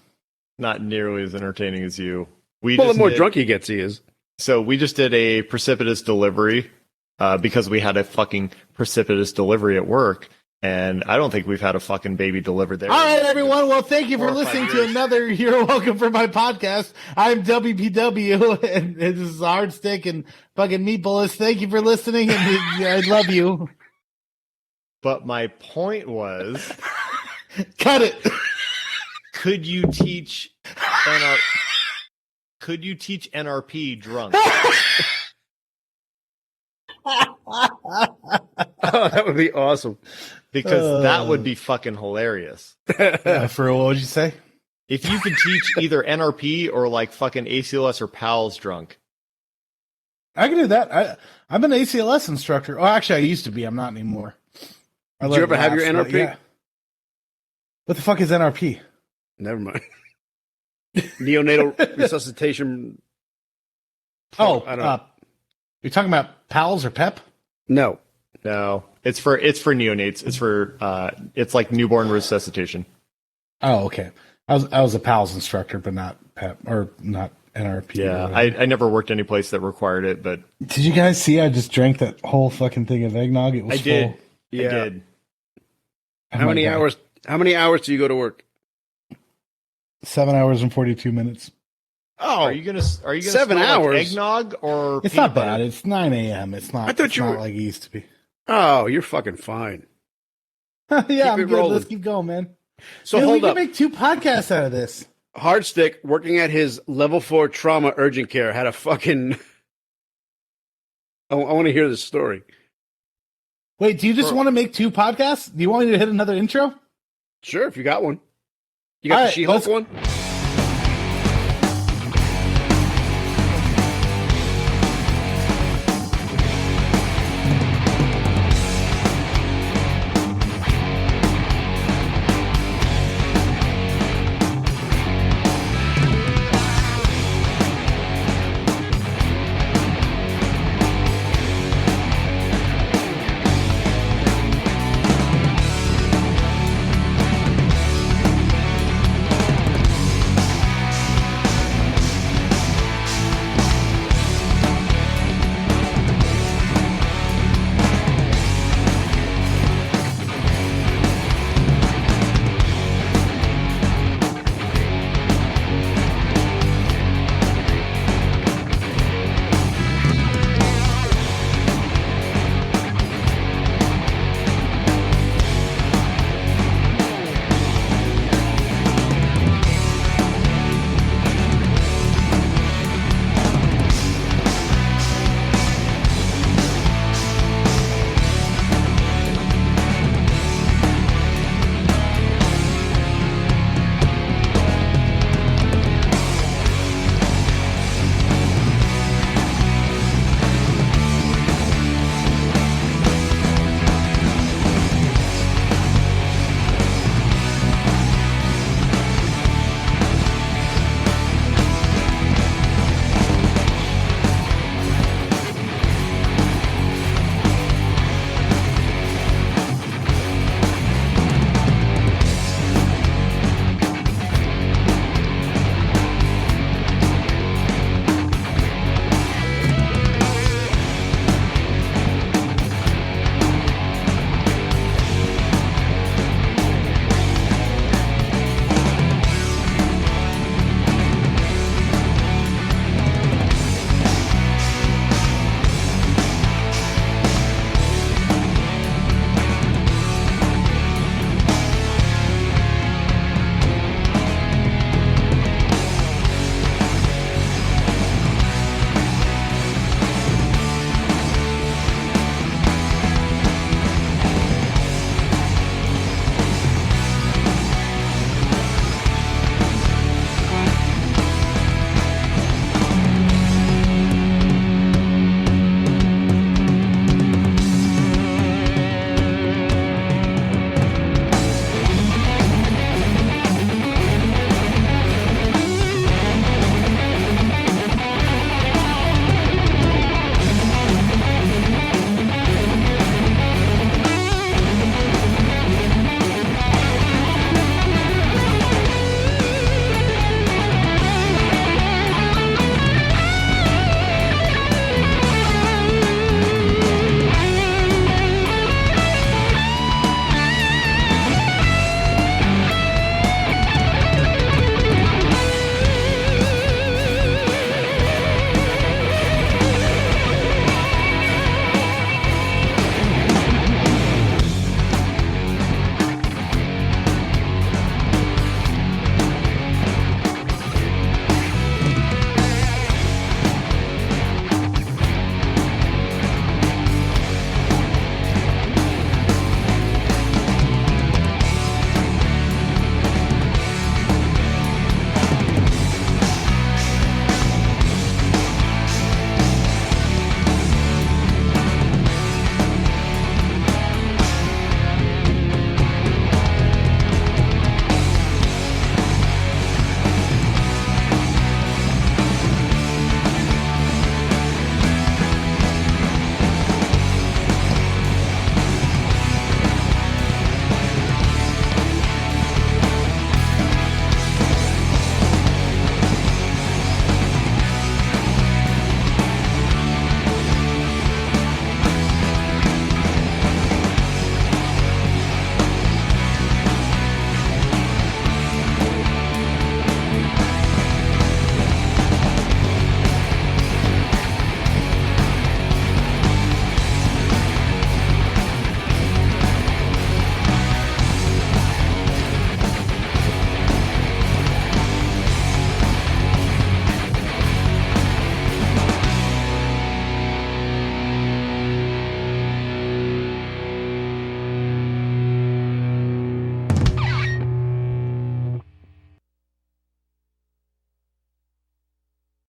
Not nearly as entertaining as you. The more drunk he gets, he is. So we just did a precipitous delivery because we had a fucking precipitous delivery at work. And I don't think we've had a fucking baby delivered there. All right, everyone. Well, thank you for listening to another You're Welcome for my podcast. I'm WPW, and this is Hardstick and fucking Meatballs. Thank you for listening, and I love you. But my point was... Cut it! Could you teach NRP drunk? Oh, that would be awesome. Because that would be fucking hilarious. For what would you say? If you could teach either NRP or like fucking ACLS or PALS drunk. I can do that. I'm an ACLS instructor. Oh, actually, I used to be. I'm not anymore. Did you ever have your NRP? Yeah. What the fuck is NRP? Never mind. Neonatal resuscitation. Oh, I don't know. You're talking about PALS or PEP? No. It's for neonates. It's like newborn resuscitation. Oh, okay. I was a PALS instructor, but not PEP or not NRP. Yeah, I never worked any place that required it, but did you guys see? I just drank that whole fucking thing of eggnog. It was I did. Full. Yeah. I did. How many hours? How many hours do you go to work? 7 hours and 42 minutes. Oh, are you gonna 7 hours like eggnog or it's not bad. It's 9 a.m. It's not. I thought you were like it used to be. Oh, you're fucking fine. Yeah, I'm good. Rolling. Let's keep going, man. So we hold can up. make 2 podcasts out of this. Hardstick, working at his level 4 trauma urgent care, had a fucking. I want to hear this story. Wait, do you just want to make 2 podcasts? Do you want me to hit another intro? Sure, if you got one. You got the She-Hulk one?